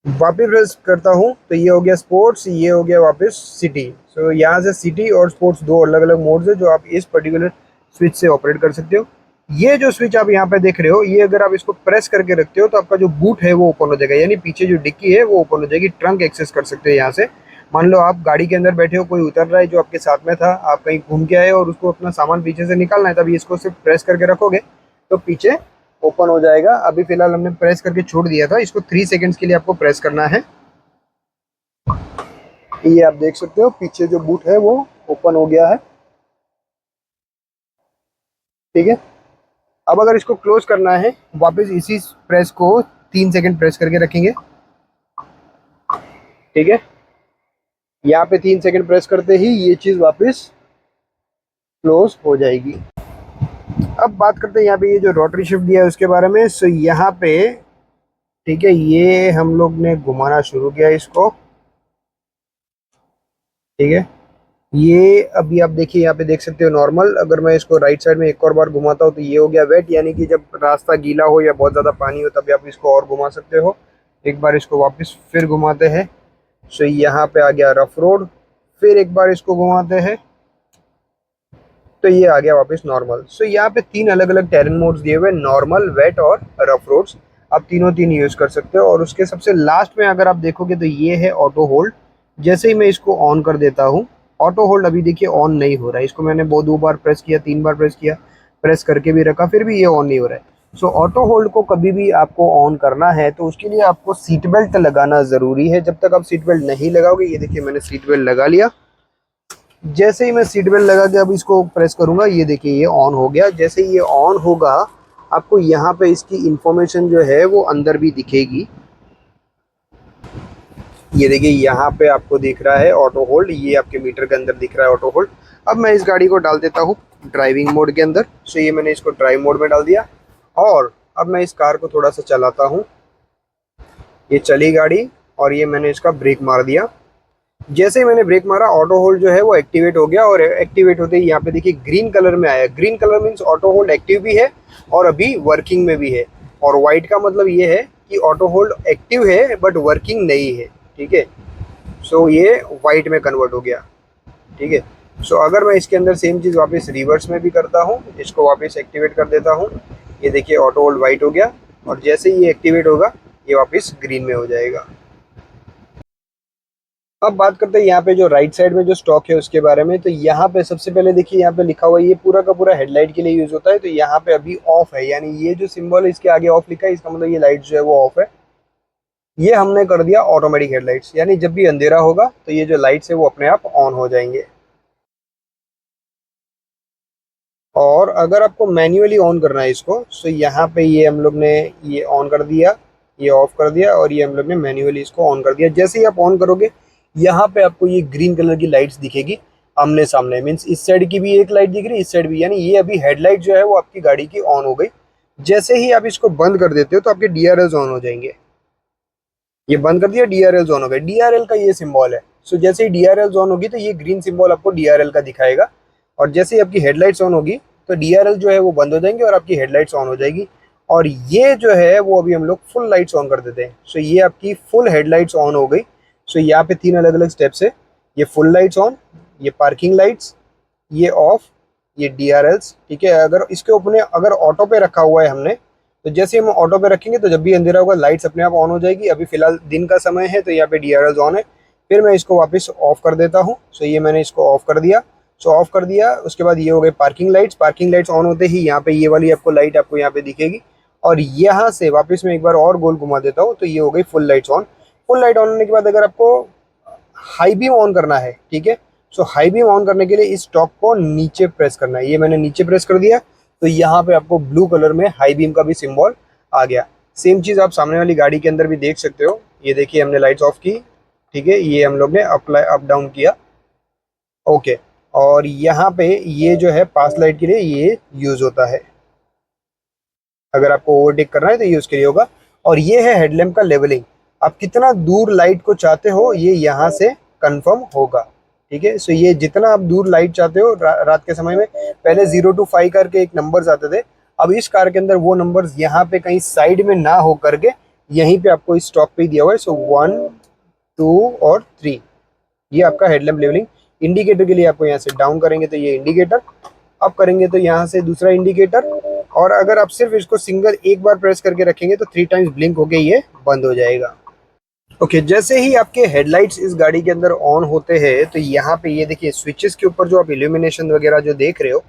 वापस प्रेस करता हूँ तो ये हो गया स्पोर्ट्स, ये हो गया वापस सिटी। सो यहाँ से सिटी और स्पोर्ट्स दो अलग अलग मोड्स है जो आप इस पर्टिकुलर स्विच से ऑपरेट कर सकते हो। ये जो स्विच आप यहाँ पे देख रहे हो, ये अगर आप इसको प्रेस करके रखते हो तो आपका जो बूट है वो ओपन हो जाएगा, यानी पीछे जो डिक्की है वो ओपन हो जाएगी। ट्रंक एक्सेस कर सकते हो यहाँ से। मान लो आप गाड़ी के अंदर बैठे हो, कोई उतर रहा है जो आपके साथ में था, आप कहीं घूम के आए और उसको अपना सामान पीछे से निकालना है, तभी इसको सिर्फ प्रेस करके रखोगे तो पीछे ओपन हो जाएगा। अभी फिलहाल हमने प्रेस करके छोड़ दिया था, इसको 3 सेकंड्स के लिए आपको प्रेस करना है। ये आप देख सकते हो पीछे जो बूट है वो ओपन हो गया है, ठीक है। अब अगर इसको क्लोज करना है, वापस इसी प्रेस को 3 सेकंड प्रेस करके रखेंगे, ठीक है। यहाँ पे 3 सेकंड प्रेस करते ही ये चीज वापस क्लोज हो जाएगी। अब बात करते हैं यहाँ पे ये जो रोटरी शिफ्ट दिया है उसके बारे में। सो यहाँ पे ठीक है, ये हम लोग ने घुमाना शुरू किया इसको, ठीक है। ये अभी आप देखिए यहाँ पे देख सकते हो नॉर्मल। अगर मैं इसको राइट साइड में एक और बार घुमाता हूँ तो ये हो गया वेट, यानी कि जब रास्ता गीला हो या बहुत ज़्यादा पानी हो तभी आप इसको और घुमा सकते हो। एक बार इसको वापस फिर घुमाते हैं, सो यहाँ पे आ गया रफ रोड। फिर एक बार इसको घुमाते हैं तो ये आ गया वापस नॉर्मल। सो यहाँ पे 3 अलग अलग टेरेन मोड्स दिए हुए, नॉर्मल, वेट और रफ रोड्स। आप तीनों यूज़ कर सकते हो। और उसके सबसे लास्ट में अगर आप देखोगे तो ये है ऑटो होल्ड। जैसे ही मैं इसको ऑन कर देता हूँ, ऑटो होल्ड अभी देखिए ऑन नहीं हो रहा है, इसको मैंने बहुत 2 बार प्रेस किया, 3 बार प्रेस किया, प्रेस करके भी रखा, फिर भी ये ऑन नहीं हो रहा है। सो ऑटो होल्ड को कभी भी आपको ऑन करना है तो उसके लिए आपको सीट बेल्ट लगाना ज़रूरी है। जब तक आप सीट बेल्ट नहीं लगाओगे, ये देखिए मैंने सीट बेल्ट लगा लिया। जैसे ही मैं सीट बेल्ट लगा के अब इसको प्रेस करूंगा, ये देखिए ये ऑन हो गया। जैसे ही ये ऑन होगा, आपको यहाँ पे इसकी इंफॉर्मेशन जो है वो अंदर भी दिखेगी। ये देखिए यहाँ पे आपको दिख रहा है ऑटो होल्ड, ये आपके मीटर के अंदर दिख रहा है ऑटो होल्ड। अब मैं इस गाड़ी को डाल देता हूँ ड्राइविंग मोड के अंदर। सो ये मैंने इसको ड्राइव मोड में डाल दिया और अब मैं इस कार को थोड़ा सा चलाता हूँ। ये चली गाड़ी और ये मैंने इसका ब्रेक मार दिया। जैसे ही मैंने ब्रेक मारा, ऑटो होल्ड जो है वो एक्टिवेट हो गया और एक्टिवेट होते ही यहाँ पे देखिए ग्रीन कलर में आया। Green colour means auto hold active भी है और अभी वर्किंग में भी है। और वाइट का मतलब ये है कि ऑटो होल्ड एक्टिव है बट वर्किंग नहीं है, ठीक है। सो ये वाइट में कन्वर्ट हो गया, ठीक है। सो अगर मैं इसके अंदर सेम चीज़ वापस रिवर्स में भी करता हूँ, इसको वापस एक्टिवेट कर देता हूँ, ये देखिए ऑटो होल्ड वाइट हो गया और जैसे ही ये एक्टिवेट होगा ये वापस ग्रीन में हो जाएगा। अब बात करते हैं यहाँ पे जो राइट साइड में जो स्टॉक है उसके बारे में। तो यहाँ पे सबसे पहले देखिए यहाँ पे लिखा हुआ है, ये पूरा का पूरा हेडलाइट के लिए यूज होता है। तो यहाँ पे अभी ऑफ है, यानी ये जो सिंबल है इसके आगे ऑफ लिखा है, इसका मतलब ये लाइट जो है वो ऑफ है। ये हमने कर दिया ऑटोमेटिक हेडलाइट्स, यानी जब भी अंधेरा होगा तो ये जो लाइट्स है वो अपने आप ऑन हो जाएंगे। और अगर आपको मैन्युअली ऑन करना है इसको, तो यहाँ पे ये हम लोग ने ये ऑन कर दिया, ये ऑफ कर दिया और ये हम लोग ने मैन्युअली इसको ऑन कर दिया। जैसे ही आप ऑन करोगे, यहाँ पे आपको ये ग्रीन कलर की लाइट्स दिखेगी आमने सामने, मीन्स इस साइड की भी एक लाइट दिख रही है, इस साइड भी, यानी ये अभी हेडलाइट जो है वो आपकी गाड़ी की ऑन हो गई। जैसे ही आप इसको बंद कर देते हो तो आपके डीआरएल ऑन हो जाएंगे। ये बंद कर दिया, डीआरएल ऑन हो गए, डीआरएल का ये सिंबल है। सो जैसे ही डीआरएल ऑन होगी तो ये ग्रीन सिंबल आपको डीआरएल का दिखाएगा, और जैसे ही आपकी हेडलाइट्स ऑन होगी तो डीआरएल जो है वो बंद हो जाएंगे और आपकी हेडलाइट्स ऑन हो जाएगी। और ये जो है वो अभी हम लोग फुल लाइट्स ऑन कर देते हैं। सो ये आपकी फुल हेडलाइट्स ऑन हो गई। सो यहाँ पे 3 अलग अलग स्टेप्स है, ये फुल लाइट्स ऑन, ये पार्किंग लाइट्स, ये ऑफ, ये डीआरएल्स, ठीक है। अगर इसके ऊपर अगर ऑटो पे रखा हुआ है हमने, तो जैसे हम ऑटो पे रखेंगे तो जब भी अंधेरा होगा लाइट्स अपने आप ऑन हो जाएगी। अभी फिलहाल दिन का समय है तो यहाँ पे डीआरएल्स ऑन है। फिर मैं इसको वापस ऑफ कर देता हूँ। सो ये मैंने इसको ऑफ कर दिया। सो ऑफ कर दिया, उसके बाद ये हो गए parking lights. Parking lights on होते ही यहाँ पे ये वाली आपको लाइट आपको यहाँ पे दिखेगी, और यहाँ से वापस मैं एक बार और गोल घुमा देता हूँ तो ये हो गई full lights on. Full light on होने के बाद अगर आपको हाई बीम ऑन करना है, ठीक है, सो हाई बीम ऑन करने के लिए इस स्टॉक को नीचे प्रेस करना है। ये मैंने नीचे प्रेस कर दिया तो यहाँ पे आपको ब्लू कलर में हाई बीम का भी सिंबल आ गया। सेम चीज़ आप सामने वाली गाड़ी के अंदर भी देख सकते हो। ये देखिए हमने लाइट्स ऑफ की, ठीक है, ये हम लोग ने अप डाउन किया, ओके। और यहाँ पे ये जो है पास लाइट के लिए ये यूज होता है, अगर आपको ओवरटेक करना है तो ये उसके लिए होगा। और ये है हेडलैम्प का लेवलिंग, आप कितना दूर लाइट को चाहते हो ये यहाँ से कंफर्म होगा, ठीक है। सो ये जितना आप दूर लाइट चाहते हो, रात के समय में पहले 0 to 5 करके एक नंबर्स आते थे, अब इस कार के अंदर वो नंबर्स यहाँ पे कहीं साइड में ना हो करके यहीं पे आपको इस स्टॉक पे ही दिया हुआ है। सो 1, 2 और 3, ये आपका हेडलैम्प लेवलिंग। इंडिकेटर के लिए आपको यहाँ से डाउन करेंगे तो ये इंडिकेटर, अप करेंगे तो यहाँ से दूसरा इंडिकेटर, और अगर आप सिर्फ इसको सिंगल एक बार प्रेस करके रखेंगे तो 3 टाइम्स ब्लिंक होके ये बंद हो जाएगा। ओके, जैसे ही आपके हेडलाइट्स इस गाड़ी के अंदर ऑन होते हैं तो यहाँ पे ये देखिए स्विचेस के ऊपर जो आप इल्यूमिनेशन वगैरह जो देख रहे हो,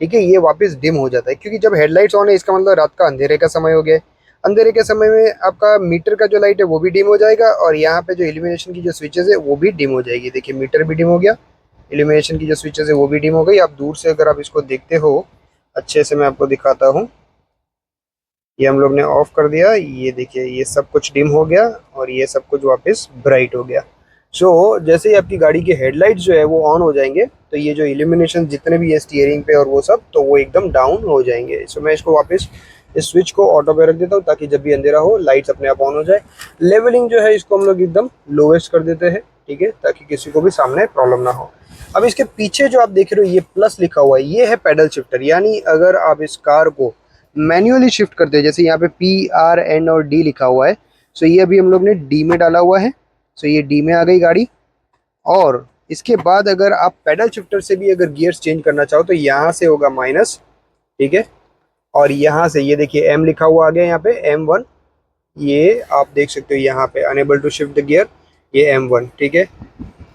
ठीक है, ये वापस डिम हो जाता है, क्योंकि जब हेडलाइट्स ऑन है इसका मतलब रात का अंधेरे का समय हो गया है। अंधेरे के समय में आपका मीटर का जो लाइट है वो भी डिम हो जाएगा, और यहाँ पे जो इल्यूमिनेशन की जो स्विचेस है वो भी डिम हो जाएगी। देखिए मीटर भी डिम हो गया, इल्यूमिनेशन की जो स्विचेस है वो भी डिम हो गई। आप दूर से अगर आप इसको देखते हो अच्छे से, मैं आपको दिखाता हूँ, ये हम लोग ने ऑफ कर दिया, ये देखिए ये सब कुछ डिम हो गया और ये सब कुछ वापस ब्राइट हो गया। सो जैसे ही आपकी गाड़ी के हेडलाइट्स जो है वो ऑन हो जाएंगे तो ये जो इल्यूमिनेशन जितने भी है स्टीयरिंग पे और वो सब, तो वो एकदम डाउन हो जाएंगे। सो मैं इसको वापस इस स्विच को ऑटो पे रख देता हूँ ताकि जब भी अंधेरा हो लाइट्स अपने आप ऑन हो जाए। लेवलिंग जो है इसको हम लोग एकदम लोवेस्ट कर देते हैं, ठीक है, ताकि किसी को भी सामने प्रॉब्लम ना हो। अब इसके पीछे जो आप देख रहे हो ये प्लस लिखा हुआ है, ये है पैडल शिफ्टर, यानी अगर आप इस कार को मैन्युअली शिफ्ट करते हैं, जैसे यहाँ पे PRN और D लिखा हुआ है, सो ये अभी हम लोग ने D में डाला हुआ है। सो ये D में आ गई गाड़ी, और इसके बाद अगर आप पैडल शिफ्टर से भी अगर गियर्स चेंज करना चाहो तो यहाँ से होगा माइनस, ठीक है, और यहाँ से ये देखिए M लिखा हुआ आ गया यहाँ पे M1, ये आप देख सकते हो यहाँ पे unable to shift the gear, ये M1, ठीक है।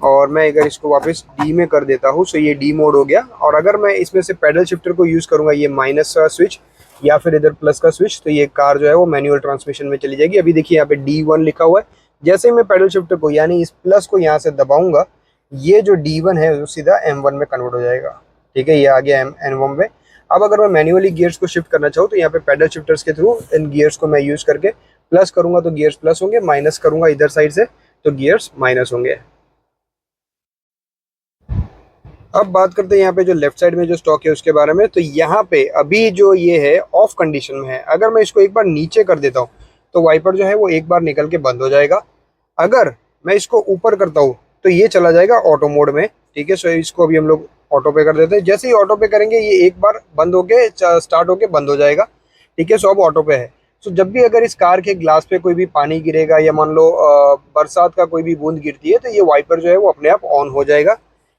और मैं अगर इसको वापस D में कर देता हूँ, सो ये D मोड हो गया। और अगर मैं इसमें से पैडल शिफ्टर को यूज़ करूँगा, ये माइनस का स्विच या फिर इधर प्लस का स्विच, तो ये कार जो है वो मैनुअल ट्रांसमिशन में चली जाएगी। अभी देखिए यहाँ पे D1 लिखा हुआ है, जैसे ही मैं पैडल शिफ्टर को यानी इस प्लस को यहाँ से दबाऊंगा, ये जो D1 है वो सीधा M1 में कन्वर्ट हो जाएगा, ठीक है, ये आ गया M1 में। अब अगर मैं मैन्युअली गियर्स को शिफ्ट करना चाहूँ तो यहाँ पे पैडल शिफ्टर्स के थ्रू इन गियर्स को मैं यूज़ करके प्लस करूँगा तो गियर्स प्लस होंगे, माइनस करूँगा इधर साइड से तो गियर्स माइनस होंगे। अब बात करते हैं यहाँ पे जो लेफ्ट साइड में जो स्टॉक है उसके बारे में। तो यहाँ पे अभी जो ये है ऑफ कंडीशन में है, अगर मैं इसको एक बार नीचे कर देता हूँ तो वाइपर जो है वो एक बार निकल के बंद हो जाएगा। अगर मैं इसको ऊपर करता हूँ तो ये चला जाएगा ऑटो मोड में, ठीक है। सो इसको अभी हम लोग ऑटो पे कर देते हैं। जैसे ही ऑटो पे करेंगे ये एक बार बंद होके स्टार्ट होके बंद हो जाएगा, ठीक है। सो अब ऑटो पे है। सो जब भी अगर इस कार के ग्लास पे कोई भी पानी गिरेगा या मान लो बरसात का कोई भी बूंद गिरती है तो ये वाइपर जो है वो अपने आप ऑन हो जाएगा।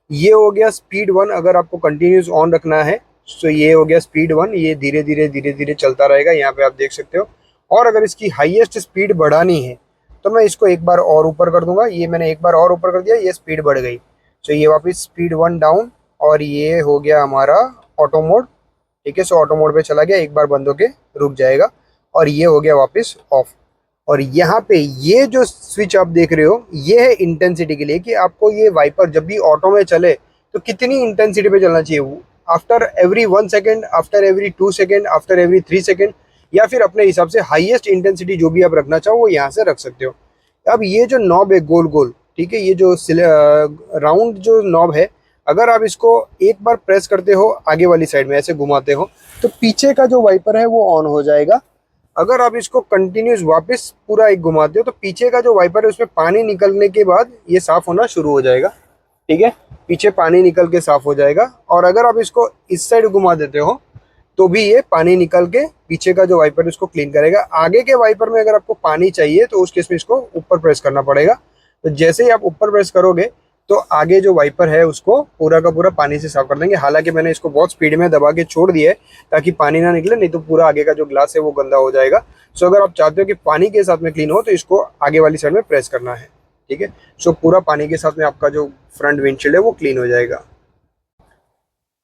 ये हो गया स्पीड 1, अगर आपको कंटिन्यूस ऑन रखना है तो ये हो गया स्पीड 1, ये धीरे धीरे चलता रहेगा, यहाँ पे आप देख सकते हो। और अगर इसकी हाईएस्ट स्पीड बढ़ानी है तो मैं इसको एक बार और ऊपर कर दूंगा, ये मैंने एक बार और ऊपर कर दिया, ये स्पीड बढ़ गई। सो ये वापस स्पीड 1 डाउन, और ये हो गया हमारा ऑटो मोड, ठीक है। सो ऑटो मोड पे चला गया, एक बार बंद होके रुक जाएगा, और ये हो गया वापस ऑफ। और यहाँ पे ये जो स्विच आप देख रहे हो ये है इंटेंसिटी के लिए, कि आपको ये वाइपर जब भी ऑटो में चले तो कितनी इंटेंसिटी पे चलना चाहिए, after every 1 second, after every 2 second, after every 3 second, या फिर अपने हिसाब से हाईएस्ट इंटेंसिटी जो भी आप रखना चाहो वो यहाँ से रख सकते हो। अब ये जो नॉब है गोल गोल, ठीक है, ये जो राउंड जो नॉब है, अगर आप इसको एक बार प्रेस करते हो आगे वाली साइड में ऐसे घुमाते हो तो पीछे का जो वाइपर है वो ऑन हो जाएगा। अगर आप इसको कंटिन्यूस वापस पूरा एक घुमाते हो तो पीछे का जो वाइपर है उसमें पानी निकलने के बाद ये साफ होना शुरू हो जाएगा। ठीक है, पीछे पानी निकल के साफ हो जाएगा। और अगर आप इसको इस साइड घुमा देते हो तो भी ये पानी निकल के पीछे का जो वाइपर है उसको क्लीन करेगा। आगे के वाइपर में अगर आपको पानी चाहिए तो उस केस में इसको ऊपर प्रेस करना पड़ेगा। तो जैसे ही आप ऊपर प्रेस करोगे तो आगे जो वाइपर है उसको पूरा का पूरा पानी से साफ कर देंगे। हालांकि मैंने इसको बहुत स्पीड में दबा के छोड़ दिया है ताकि पानी ना निकले, नहीं तो पूरा आगे का जो ग्लास है वो गंदा हो जाएगा। सो अगर आप चाहते हो कि पानी के साथ में क्लीन हो तो इसको आगे वाली साइड में प्रेस करना है। ठीक है, सो पूरा पानी के साथ में आपका जो फ्रंट विंडशील्ड है वो क्लीन हो जाएगा।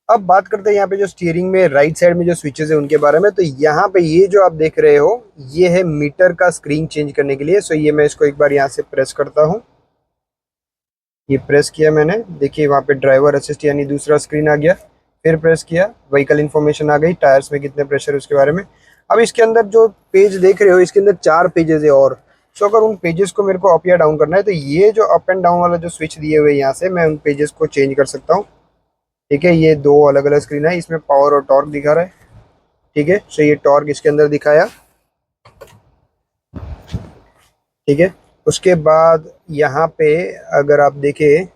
अब बात करते हैं यहाँ पे जो स्टीयरिंग में राइट साइड में जो स्विचेस है उनके बारे में। तो यहाँ पे ये जो आप देख रहे हो ये है मीटर का स्क्रीन चेंज करने के लिए। सो ये मैं इसको एक बार यहाँ से प्रेस करता हूँ। ये प्रेस किया मैंने, देखिए वहाँ पे ड्राइवर असिस्ट यानी दूसरा स्क्रीन आ गया। फिर प्रेस किया, व्हीकल इन्फॉर्मेशन आ गई, टायर्स में कितने प्रेशर है उसके बारे में। अब इसके अंदर जो पेज देख रहे हो इसके अंदर 4 पेजेस है। और सो अगर उन पेजेस को मेरे को अप या डाउन करना है तो ये जो अप एंड डाउन वाला जो स्विच दिए हुए यहाँ से मैं उन पेजेस को चेंज कर सकता हूँ। ठीक है, ये 2 अलग अलग स्क्रीन है, इसमें पावर और टॉर्क दिखा रहा है। ठीक है, सो ये टॉर्क इसके अंदर दिखाया। ठीक है, उसके बाद यहाँ पे अगर आप देखें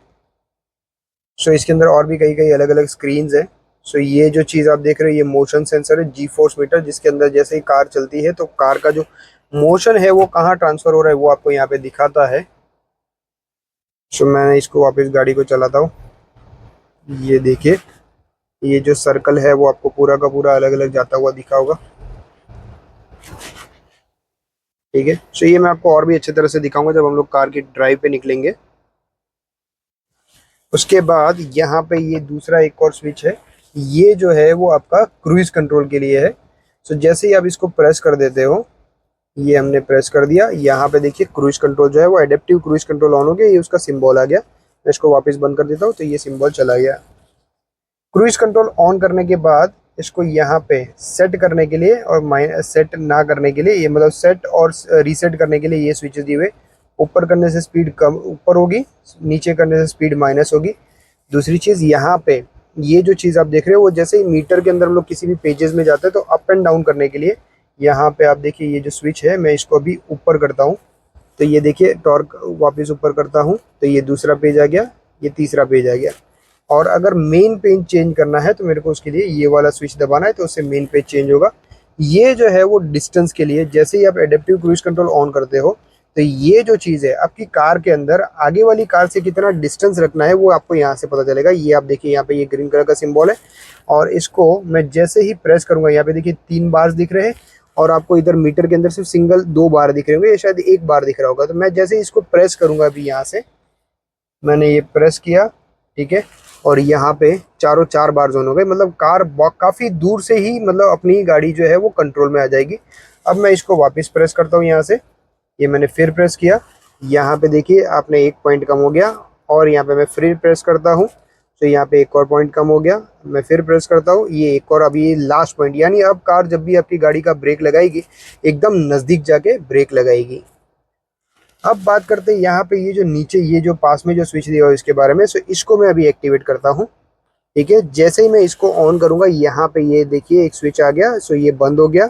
सो इसके अंदर और भी कई कई अलग अलग स्क्रीन्स है। सो ये जो चीज़ आप देख रहे हो ये मोशन सेंसर है, जी फोर्स मीटर, जिसके अंदर जैसे ही कार चलती है तो कार का जो मोशन है वो कहाँ ट्रांसफर हो रहा है वो आपको यहाँ पे दिखाता है। सो मैं इसको वापस गाड़ी को चलाता हूँ। ये देखिए ये जो सर्कल है वो आपको पूरा का पूरा अलग अलग जाता हुआ दिखा होगा। ठीक है, सो ये मैं आपको और भी अच्छी तरह से दिखाऊंगा जब हम लोग कार की ड्राइव पे निकलेंगे। उसके बाद यहाँ पे ये दूसरा एक और स्विच है, ये जो है वो आपका क्रूइज कंट्रोल के लिए है। सो जैसे ही आप इसको प्रेस कर देते हो, ये हमने प्रेस कर दिया, यहाँ पे देखिए क्रूइज कंट्रोल जो है वो एडेप्टिव क्रूइज कंट्रोल ऑन हो गया, ये उसका सिंबल आ गया। मैं इसको वापस बंद कर देता हूँ तो ये सिंबल चला गया। क्रूइज कंट्रोल ऑन करने के बाद इसको यहाँ पे सेट करने के लिए और सेट ना करने के लिए, ये मतलब सेट और रीसेट करने के लिए ये स्विचेस दिए हुए। ऊपर करने से स्पीड कम ऊपर होगी, नीचे करने से स्पीड माइनस होगी। दूसरी चीज़ यहाँ पे ये जो चीज़ आप देख रहे हो वो जैसे ही मीटर के अंदर हम लोग किसी भी पेजेस में जाते हैं तो अप एंड डाउन करने के लिए यहाँ पे आप देखिए ये जो स्विच है, मैं इसको अभी ऊपर करता हूँ तो ये देखिए टॉर्क वापस ऊपर करता हूँ तो ये दूसरा पेज आ गया, ये तीसरा पेज आ गया। और अगर मेन पेज चेंज करना है तो मेरे को उसके लिए ये वाला स्विच दबाना है तो उससे मेन पेज चेंज होगा। ये जो है वो डिस्टेंस के लिए, जैसे ही आप एडेप्टिव क्रूज कंट्रोल ऑन करते हो तो ये जो चीज़ है आपकी कार के अंदर आगे वाली कार से कितना डिस्टेंस रखना है वो आपको यहाँ से पता चलेगा। ये आप देखिए यहाँ पे ये ग्रीन कलर का सिंबल है और इसको मैं जैसे ही प्रेस करूंगा यहाँ पे देखिए 3 बार दिख रहे हैं और आपको इधर मीटर के अंदर सिर्फ सिंगल 2 बार दिख रहे होंगे, ये शायद 1 बार दिख रहा होगा। तो मैं जैसे ही इसको प्रेस करूंगा अभी यहाँ से, मैंने ये प्रेस किया, ठीक है, और यहाँ पे चारों 4 बार जोन हो गए, मतलब कार काफ़ी दूर से ही मतलब अपनी गाड़ी जो है वो कंट्रोल में आ जाएगी। अब मैं इसको वापस प्रेस करता हूँ यहाँ से, ये मैंने फिर प्रेस किया, यहाँ पे देखिए आपने 1 पॉइंट कम हो गया। और यहाँ पे मैं फिर प्रेस करता हूँ तो यहाँ पे 1 और पॉइंट कम हो गया। मैं फिर प्रेस करता हूँ, ये 1 और, अभी ये लास्ट पॉइंट, यानी अब कार जब भी आपकी गाड़ी का ब्रेक लगाएगी एकदम नज़दीक जाके ब्रेक लगाएगी। अब बात करते हैं यहाँ पे ये जो नीचे ये जो पास में जो स्विच दिया हुआ है इसके बारे में। सो इसको मैं अभी एक्टिवेट करता हूँ। ठीक है, जैसे ही मैं इसको ऑन करूँगा यहाँ पे ये देखिए एक स्विच आ गया, सो ये बंद हो गया।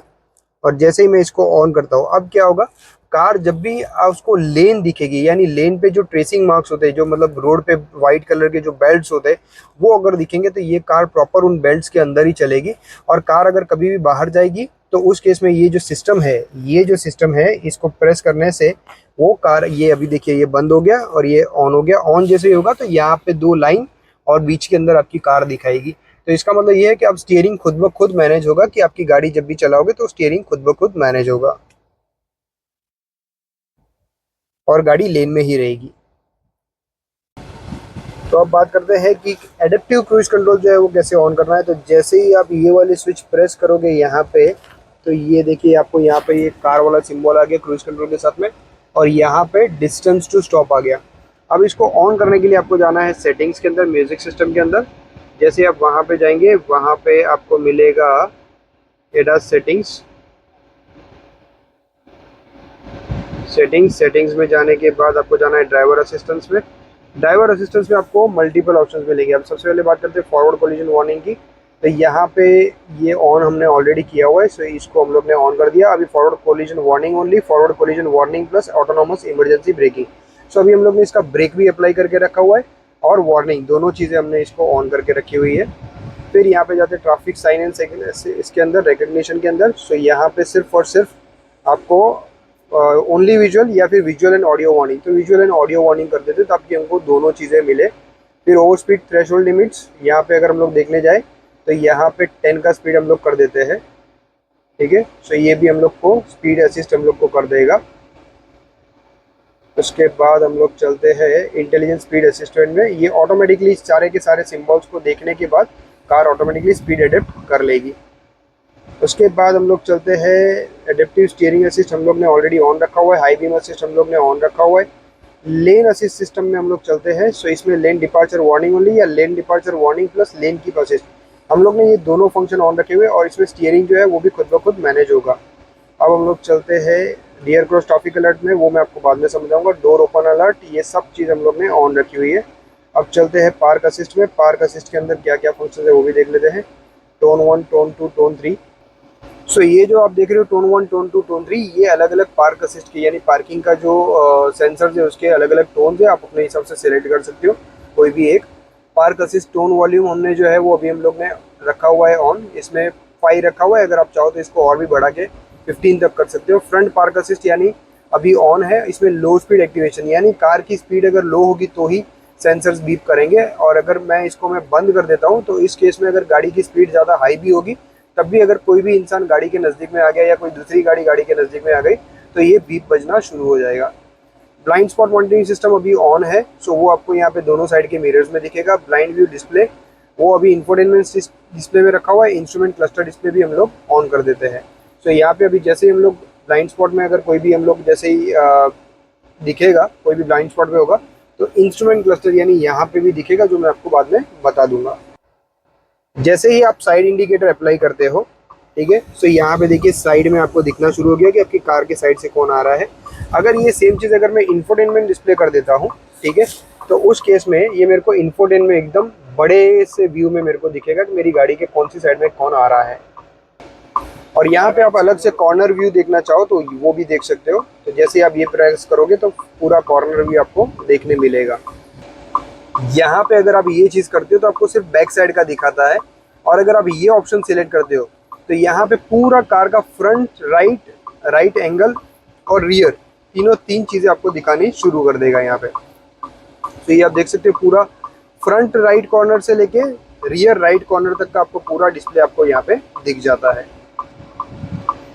और जैसे ही मैं इसको ऑन करता हूँ अब क्या होगा, कार जब भी उसको लेन दिखेगी, यानी लेन पे जो ट्रेसिंग मार्क्स होते हैं, जो मतलब रोड पे वाइट कलर के जो बेल्ट्स होते हैं वो अगर दिखेंगे तो ये कार प्रॉपर उन बेल्ट्स के अंदर ही चलेगी। और कार अगर कभी भी बाहर जाएगी तो उस केस में ये जो सिस्टम है, ये जो सिस्टम है इसको प्रेस करने से वो कार, ये अभी देखिए ये बंद हो गया और ये ऑन हो गया। ऑन जैसे ही होगा तो यहाँ पे 2 लाइन और बीच के अंदर आपकी कार दिखाएगी। तो इसका मतलब ये है कि अब स्टीयरिंग खुद ब खुद मैनेज होगा, कि आपकी गाड़ी जब भी चलाओगे तो स्टीयरिंग खुद ब खुद मैनेज होगा और गाड़ी लेन में ही रहेगी। तो अब बात करते हैं कि एडेप्टिव क्रूज कंट्रोल जो है वो कैसे ऑन करना है। तो जैसे ही आप ये वाले स्विच प्रेस करोगे यहाँ पे तो ये देखिए आपको यहाँ पे ये कार वाला सिंबल आ गया क्रूज कंट्रोल के साथ में, और यहाँ पे डिस्टेंस टू स्टॉप आ गया। अब इसको ऑन करने के लिए आपको जाना है सेटिंग्स के अंदर, म्यूजिक सिस्टम के अंदर। जैसे आप वहाँ पे जाएंगे वहाँ पे आपको मिलेगा एडास सेटिंग्स। सेटिंग्स में जाने के बाद आपको जाना है ड्राइवर असिस्टेंस में। ड्राइवर असिस्टेंस में आपको मल्टीपल ऑप्शंस मिलेंगे। अब सबसे पहले बात करते हैं फॉरवर्ड कोलिजन वार्निंग की। तो यहाँ पे ये ऑन हमने ऑलरेडी किया हुआ है, सो इसको हम लोग ने ऑन कर दिया। अभी forward collision warning only, forward collision warning plus autonomous emergency braking. So अभी हम लोग ने इसका ब्रेक भी अप्लाई करके रखा हुआ है और वार्निंग, दोनों चीज़ें हमने इसको ऑन करके रखी हुई है। फिर यहाँ पे जाते हैं ट्रैफिक साइन एंड सिग्नल इसके अंदर, रिकग्निशन के अंदर। सो यहाँ पे सिर्फ और सिर्फ आपको ओनली विजुअल या फिर विजुअल एंड ऑडियो वार्निंग, तो विजुअल एंड ऑडियो वार्निंग कर देते ताकि हमको दोनों चीज़ें मिले। फिर ओवर स्पीड थ्रेशोल्ड लिमिट्स, यहाँ पे अगर हम लोग देखने जाए तो यहाँ पे 10 का स्पीड हम लोग कर देते हैं, ठीक है। सो ये भी हम लोग को स्पीड असिस्ट हम लोग को कर देगा। उसके बाद हम लोग चलते हैं इंटेलिजेंट स्पीड असिस्टेंट में। ये ऑटोमेटिकली सारे के सारे सिम्बल्स को देखने के बाद कार ऑटोमेटिकली स्पीड एडेप्ट कर लेगी। उसके बाद हम लोग चलते हैं एडेप्टिव स्टीयरिंग असिस्ट, हम लोग ने ऑलरेडी ऑन रखा हुआ है। हाई बीम असिस्ट हम लोग ने ऑन रखा हुआ है। लेन असिस्ट सिस्टम में हम लोग चलते हैं। सो इसमें लेन डिपार्चर वार्निंग ओनली या lane departure warning plus lane keep assist, हम लोग ने ये दोनों फंक्शन ऑन रखे हुए और इसमें स्टीयरिंग जो है वो भी खुद ब खुद मैनेज होगा। अब हम लोग चलते हैं रियर क्रॉस ट्रैफिक अलर्ट में, वो मैं आपको बाद में समझाऊंगा। डोर ओपन अलर्ट, ये सब चीज़ हम लोग ने ऑन रखी हुई है। अब चलते हैं पार्क असिस्ट में। पार्क असिस्ट के अंदर क्या क्या फंक्शन है वो भी देख लेते हैं। Tone 1, tone 2, tone 3। सो ये जो आप देख रहे हो टोन 1, टोन 2, टोन 3, ये अलग अलग पार्क असिस्ट की यानी पार्किंग का जो सेंसर है उसके अलग अलग टोन है, आप अपने हिसाब से सिलेक्ट कर सकते हो कोई भी एक। पार्क असिस्ट टोन वॉल्यूम हमने जो है वो अभी हम लोग ने रखा हुआ है ऑन, इसमें 5 रखा हुआ है। अगर आप चाहो तो इसको और भी बढ़ा के 15 तक कर सकते हो। फ्रंट पार्क असिस्ट यानी अभी ऑन है, इसमें लो स्पीड एक्टिवेशन यानी कार की स्पीड अगर लो होगी तो ही सेंसर्स बीप करेंगे, और अगर मैं बंद कर देता हूँ तो इस केस में अगर गाड़ी की स्पीड ज़्यादा हाई भी होगी तब भी अगर कोई भी इंसान गाड़ी के नज़दीक में आ गया या कोई दूसरी गाड़ी गाड़ी के नज़दीक में आ गई तो ये बीप बजना शुरू हो जाएगा। ब्लाइंड स्पॉट मॉनिटरिंग सिस्टम अभी ऑन है, सो वो आपको यहाँ पे दोनों साइड के मिरर्स में दिखेगा। ब्लाइंड व्यू डिस्प्ले वो अभी इंफोटेनमेंट डिस्प्ले में रखा हुआ है। इंस्ट्रूमेंट क्लस्टर डिस्प्ले भी हम लोग ऑन कर देते हैं। सो यहाँ पे अभी जैसे ही हम लोग ब्लाइंड स्पॉट में अगर कोई भी हम लोग जैसे ही दिखेगा, कोई भी ब्लाइंड स्पॉट में होगा तो इंस्ट्रूमेंट क्लस्टर यानी यहाँ पे भी दिखेगा, जो मैं आपको बाद में बता दूंगा। जैसे ही आप साइड इंडिकेटर अप्लाई करते हो, ठीक है, सो यहाँ पे देखिए साइड में आपको दिखना शुरू हो गया कि आपकी कार के साइड से कौन आ रहा है। अगर ये सेम चीज़ अगर मैं इंफोटेनमेंट डिस्प्ले कर देता हूँ, ठीक है, तो उस केस में ये मेरे को इंफोटेन में एकदम बड़े से व्यू में मेरे को दिखेगा कि मेरी गाड़ी के कौन सी साइड में कौन आ रहा है। और यहाँ पे आप अलग से कॉर्नर व्यू देखना चाहो तो वो भी देख सकते हो। तो जैसे ही आप ये प्रेस करोगे तो पूरा कॉर्नर व्यू आपको देखने मिलेगा। यहाँ पे अगर आप ये चीज़ करते हो तो आपको सिर्फ बैक साइड का दिखाता है, और अगर आप ये ऑप्शन सिलेक्ट करते हो तो यहाँ पे पूरा कार का फ्रंट, राइट एंगल और रियर तीन चीज़ें आपको दिखानी शुरू कर देगा यहाँ पे। तो ये आप देख सकते हो पूरा फ्रंट राइट कॉर्नर से लेके रियर राइट कॉर्नर तक का आपको पूरा डिस्प्ले आपको यहाँ पे दिख जाता है,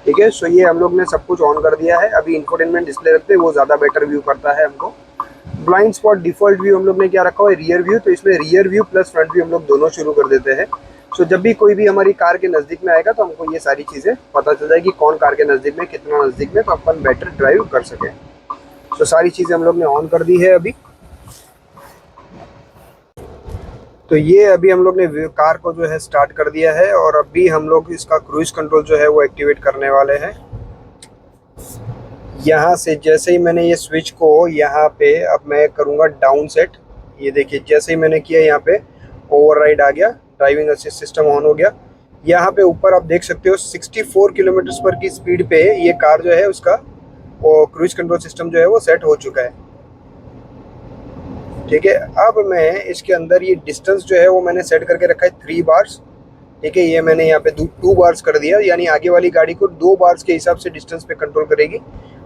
ठीक है। सो ये हम लोग ने सब कुछ ऑन कर दिया है। अभी इंफोटेनमेंट डिस्प्ले रखते हैं, वो ज़्यादा बेटर व्यू करता है हमको। ब्लाइंड स्पॉट डिफॉल्ट व्यू हम लोग ने क्या रखा हुआ है, रियर व्यू, तो इसमें rear view plus front view हम लोग दोनों शुरू कर देते हैं। सो जब भी कोई भी हमारी कार के नज़दीक में आएगा तो हमको ये सारी चीज़ें पता चल जाएगी कौन कार के नज़दीक में, कितना नज़दीक में, तो अपन बेटर ड्राइव कर सकें। तो सारी चीज़ें हम लोग ने ऑन कर दी है अभी। तो ये अभी हम लोग ने कार को जो है स्टार्ट कर दिया है, और अभी हम लोग इसका क्रूज कंट्रोल जो है वो एक्टिवेट करने वाले हैं। यहाँ से जैसे ही मैंने ये स्विच को यहाँ पे अब मैं करूँगा डाउन सेट। ये देखिए जैसे ही मैंने किया यहाँ पे ओवरराइड आ गया, ड्राइविंग असिस्ट सिस्टम ऑन हो गया। यहाँ पे ऊपर आप देख सकते हो 64 किलोमीटर पर की स्पीड पे ये कार जो है उसका वो क्रूज कंट्रोल सिस्टम जो है वो सेट हो चुका है, ठीक है। अब मैं इसके अंदर ये डिस्टेंस जो है वो मैंने सेट करके रखा है 3 बार्स, ठीक है। ये मैंने यहाँ पे 2 बार्स कर दिया, यानी आगे वाली गाड़ी को 2 बार्स के हिसाब से डिस्टेंस पे कंट्रोल करेगी।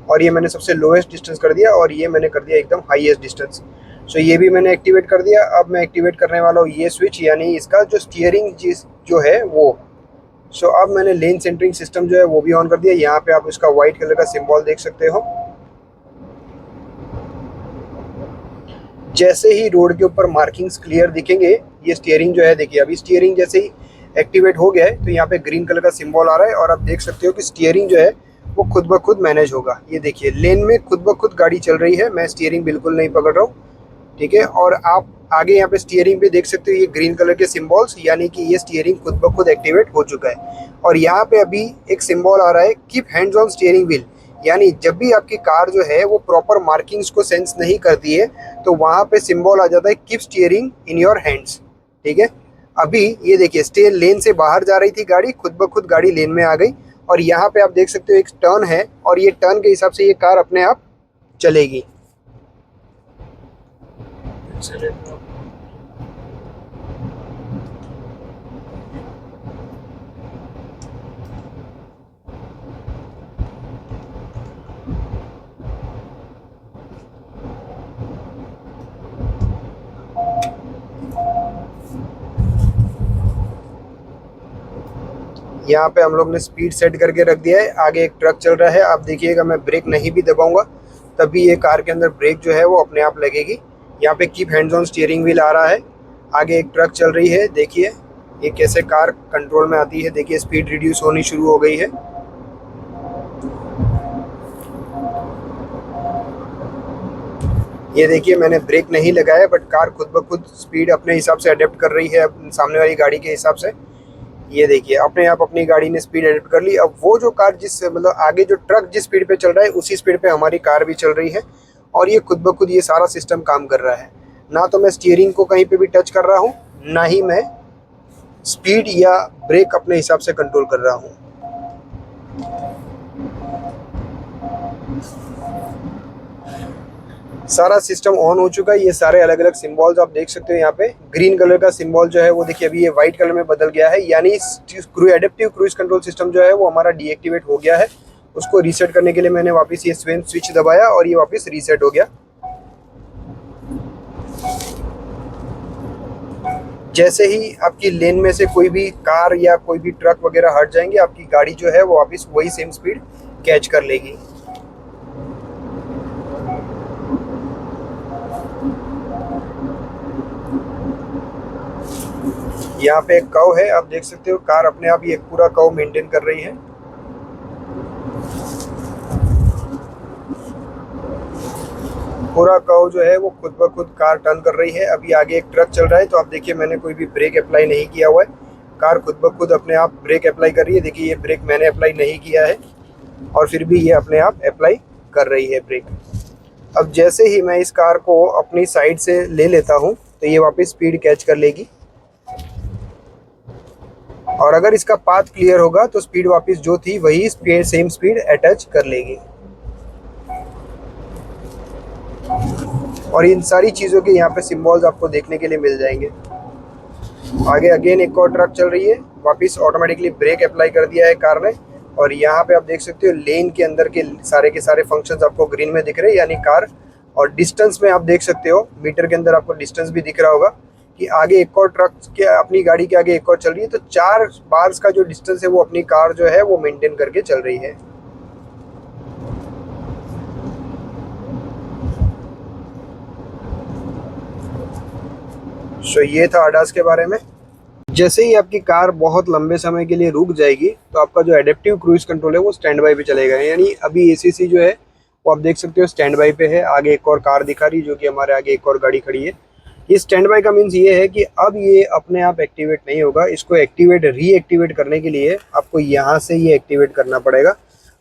और ये मैंने सबसे लोएस्ट डिस्टेंस कर दिया, और ये मैंने कर दिया एकदम हाईएस्ट डिस्टेंस। सो ये भी मैंने एक्टिवेट कर दिया। अब मैं एक्टिवेट करने वाला हूँ ये स्विच, यानी इसका जो स्टीयरिंग चीज जो है वो। सो अब मैंने लेन सेंटरिंग सिस्टम जो है वो भी ऑन कर दिया। यहाँ पे आप इसका व्हाइट कलर का सिंबल देख सकते हो। जैसे ही रोड के ऊपर मार्किंग्स क्लियर दिखेंगे, ये स्टीयरिंग जो है देखिए, अभी स्टीयरिंग जैसे ही एक्टिवेट हो गया है तो यहाँ पे ग्रीन कलर का सिंबल आ रहा है, और आप देख सकते हो कि स्टीयरिंग जो है वो खुद ब खुद मैनेज होगा। ये देखिए लेन में खुद ब खुद गाड़ी चल रही है, मैं स्टीयरिंग बिल्कुल नहीं पकड़ रहा हूँ, ठीक है। और आप आगे यहाँ पे स्टीयरिंग पे देख सकते हो ये ग्रीन कलर के सिंबल्स, यानी कि ये स्टीयरिंग खुद ब खुद एक्टिवेट हो चुका है। और यहाँ पे अभी एक सिंबल आ रहा है keep hands on steering wheel, यानी जब भी आपकी कार जो है वो प्रॉपर मार्किंग्स को सेंस नहीं करती है तो वहाँ पे सिंबल आ जाता है keep steering in your hands. ठीक है, अभी ये देखिए स्टे लेन से बाहर जा रही थी गाड़ी, खुद ब खुद गाड़ी लेन में आ गई और यहाँ पे आप देख सकते हो एक टर्न है और ये टर्न के हिसाब से ये कार अपने आप चलेगी। यहाँ पे हम लोग ने स्पीड सेट करके रख दिया है, आगे एक ट्रक चल रहा है। आप देखिएगा मैं ब्रेक नहीं भी दबाऊंगा तभी ये कार के अंदर ब्रेक जो है वो अपने आप लगेगी। यहाँ पे keep hands on steering wheel आ रहा है, आगे एक ट्रक चल रही है, देखिए ये कैसे कार कंट्रोल में आती है। देखिए स्पीड रिड्यूस होनी शुरू हो गई है। ये देखिए मैंने ब्रेक नहीं लगाया बट कार खुद ब खुद स्पीड अपने हिसाब से अडेप्ट कर रही है सामने वाली गाड़ी के हिसाब से। ये देखिए अपने आप अपनी गाड़ी ने स्पीड एडिट कर ली। अब वो जो कार जिस मतलब आगे जो ट्रक जिस स्पीड पे चल रहा है उसी स्पीड पे हमारी कार भी चल रही है और ये खुद ब खुद ये सारा सिस्टम काम कर रहा है। ना तो मैं स्टीयरिंग को कहीं पे भी टच कर रहा हूँ, ना ही मैं स्पीड या ब्रेक अपने हिसाब से कंट्रोल कर रहा हूँ। सारा सिस्टम ऑन हो चुका है। ये सारे अलग अलग सिंबल्स आप देख सकते हो। यहाँ पे ग्रीन कलर का सिंबल जो है वो देखिए अभी ये व्हाइट कलर में बदल गया है, यानी एडेप्टिव क्रूज कंट्रोल सिस्टम जो है वो हमारा डीएक्टिवेट हो गया है। उसको रीसेट करने के लिए मैंने वापस ये स्विच दबाया और ये वापस रीसेट हो गया। जैसे ही आपकी लेन में से कोई भी कार या कोई भी ट्रक वगैरह हट जाएंगे, आपकी गाड़ी जो है वो वापस वही सेम स्पीड कैच कर लेगी। यहाँ पे एक कर्व है, आप देख सकते हो कार अपने आप ये पूरा कर्व मेंटेन कर रही है। पूरा कर्व जो है वो खुद ब खुद कार टर्न कर रही है। अभी आगे एक ट्रक चल रहा है तो आप देखिए मैंने कोई भी ब्रेक अप्लाई नहीं किया हुआ है, कार खुद ब खुद अपने आप ब्रेक अप्लाई कर रही है। देखिए ये ब्रेक मैंने अप्लाई नहीं किया है और फिर भी ये अपने आप अप्लाई कर रही है ब्रेक। अब जैसे ही मैं इस कार को अपनी साइड से ले लेता हूँ तो ये वापस स्पीड कैच कर लेगी और अगर इसका पाथ क्लियर होगा तो स्पीड वापस जो थी वही सेम स्पीड अटैच कर लेगी। और इन सारी चीज़ों के यहाँ पे सिंबल्स आपको देखने के लिए मिल जाएंगे। आगे अगेन एक और ट्रक चल रही है, वापस ऑटोमेटिकली ब्रेक अप्लाई कर दिया है कार ने और यहाँ पे आप देख सकते हो लेन के अंदर के सारे फंक्शंस आपको ग्रीन में दिख रहे हैं, यानी कार। और डिस्टेंस में आप देख सकते हो मीटर के अंदर आपको डिस्टेंस भी दिख रहा होगा कि आगे एक और ट्रक के अपनी गाड़ी के आगे एक और चल रही है, तो 4 बार्स का जो डिस्टेंस है वो अपनी कार जो है वो मेंटेन करके चल रही है। सो ये था ADAS के बारे में। जैसे ही आपकी कार बहुत लंबे समय के लिए रुक जाएगी तो आपका जो एडेप्टिव क्रूज कंट्रोल है वो स्टैंड बाई पे चलेगा, यानी अभी ACC जो है वो आप देख सकते हो स्टैंड बाई पे है। आगे एक और कार दिखा रही जो कि हमारे आगे एक और गाड़ी खड़ी है। ये स्टैंड बाई का मीन्स ये है कि अब ये अपने आप एक्टिवेट नहीं होगा, इसको रीएक्टिवेट करने के लिए आपको यहाँ से ये एक्टिवेट करना पड़ेगा।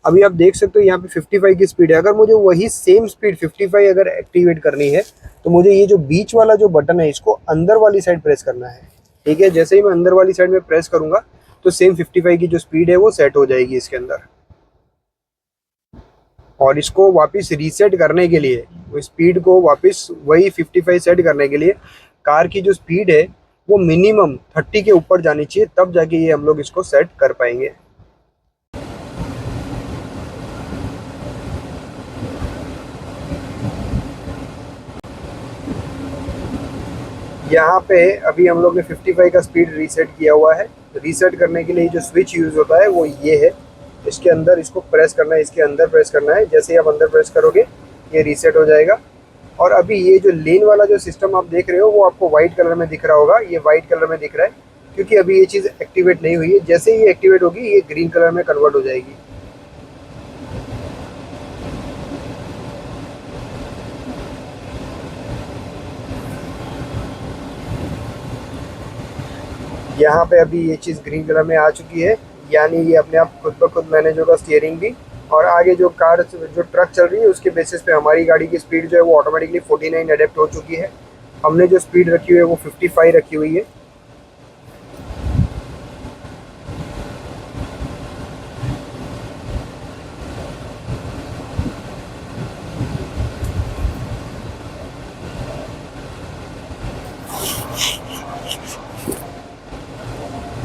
अभी आप देख सकते हो यहाँ पे 55 की स्पीड है, अगर मुझे वही सेम स्पीड 55 अगर एक्टिवेट करनी है तो मुझे ये जो बीच वाला जो बटन है इसको अंदर वाली साइड प्रेस करना है। ठीक है, जैसे ही मैं अंदर वाली साइड में प्रेस करूंगा तो सेम 55 की जो स्पीड है वो सेट हो जाएगी इसके अंदर। और इसको वापस रीसेट करने के लिए, वो स्पीड को वापस वही 55 सेट करने के लिए कार की जो स्पीड है वो मिनिमम 30 के ऊपर जानी चाहिए, तब जाके ये हम लोग इसको सेट कर पाएंगे। यहाँ पे अभी हम लोग ने 55 का स्पीड रीसेट किया हुआ है। रीसेट करने के लिए जो स्विच यूज़ होता है वो ये है, इसके अंदर इसको प्रेस करना है, इसके अंदर प्रेस करना है। जैसे ही आप अंदर प्रेस करोगे ये रीसेट हो जाएगा। और अभी ये जो लेन वाला जो सिस्टम आप देख रहे हो वो आपको वाइट कलर में दिख रहा होगा, ये वाइट कलर में दिख रहा है क्योंकि अभी ये चीज़ एक्टिवेट नहीं हुई है। जैसे ही ये एक्टिवेट होगी ये ग्रीन कलर में कन्वर्ट हो जाएगी। यहाँ पे अभी ये चीज़ ग्रीन कलर में आ चुकी है, यानी ये अपने आप खुद ब खुद मैनेज होगा स्टीयरिंग भी और आगे जो कार जो ट्रक चल रही है उसके बेसिस पे हमारी गाड़ी की स्पीड जो है वो ऑटोमेटिकली 49 अडेप्ट हो चुकी है। हमने जो स्पीड रखी हुई है वो 55 रखी हुई है।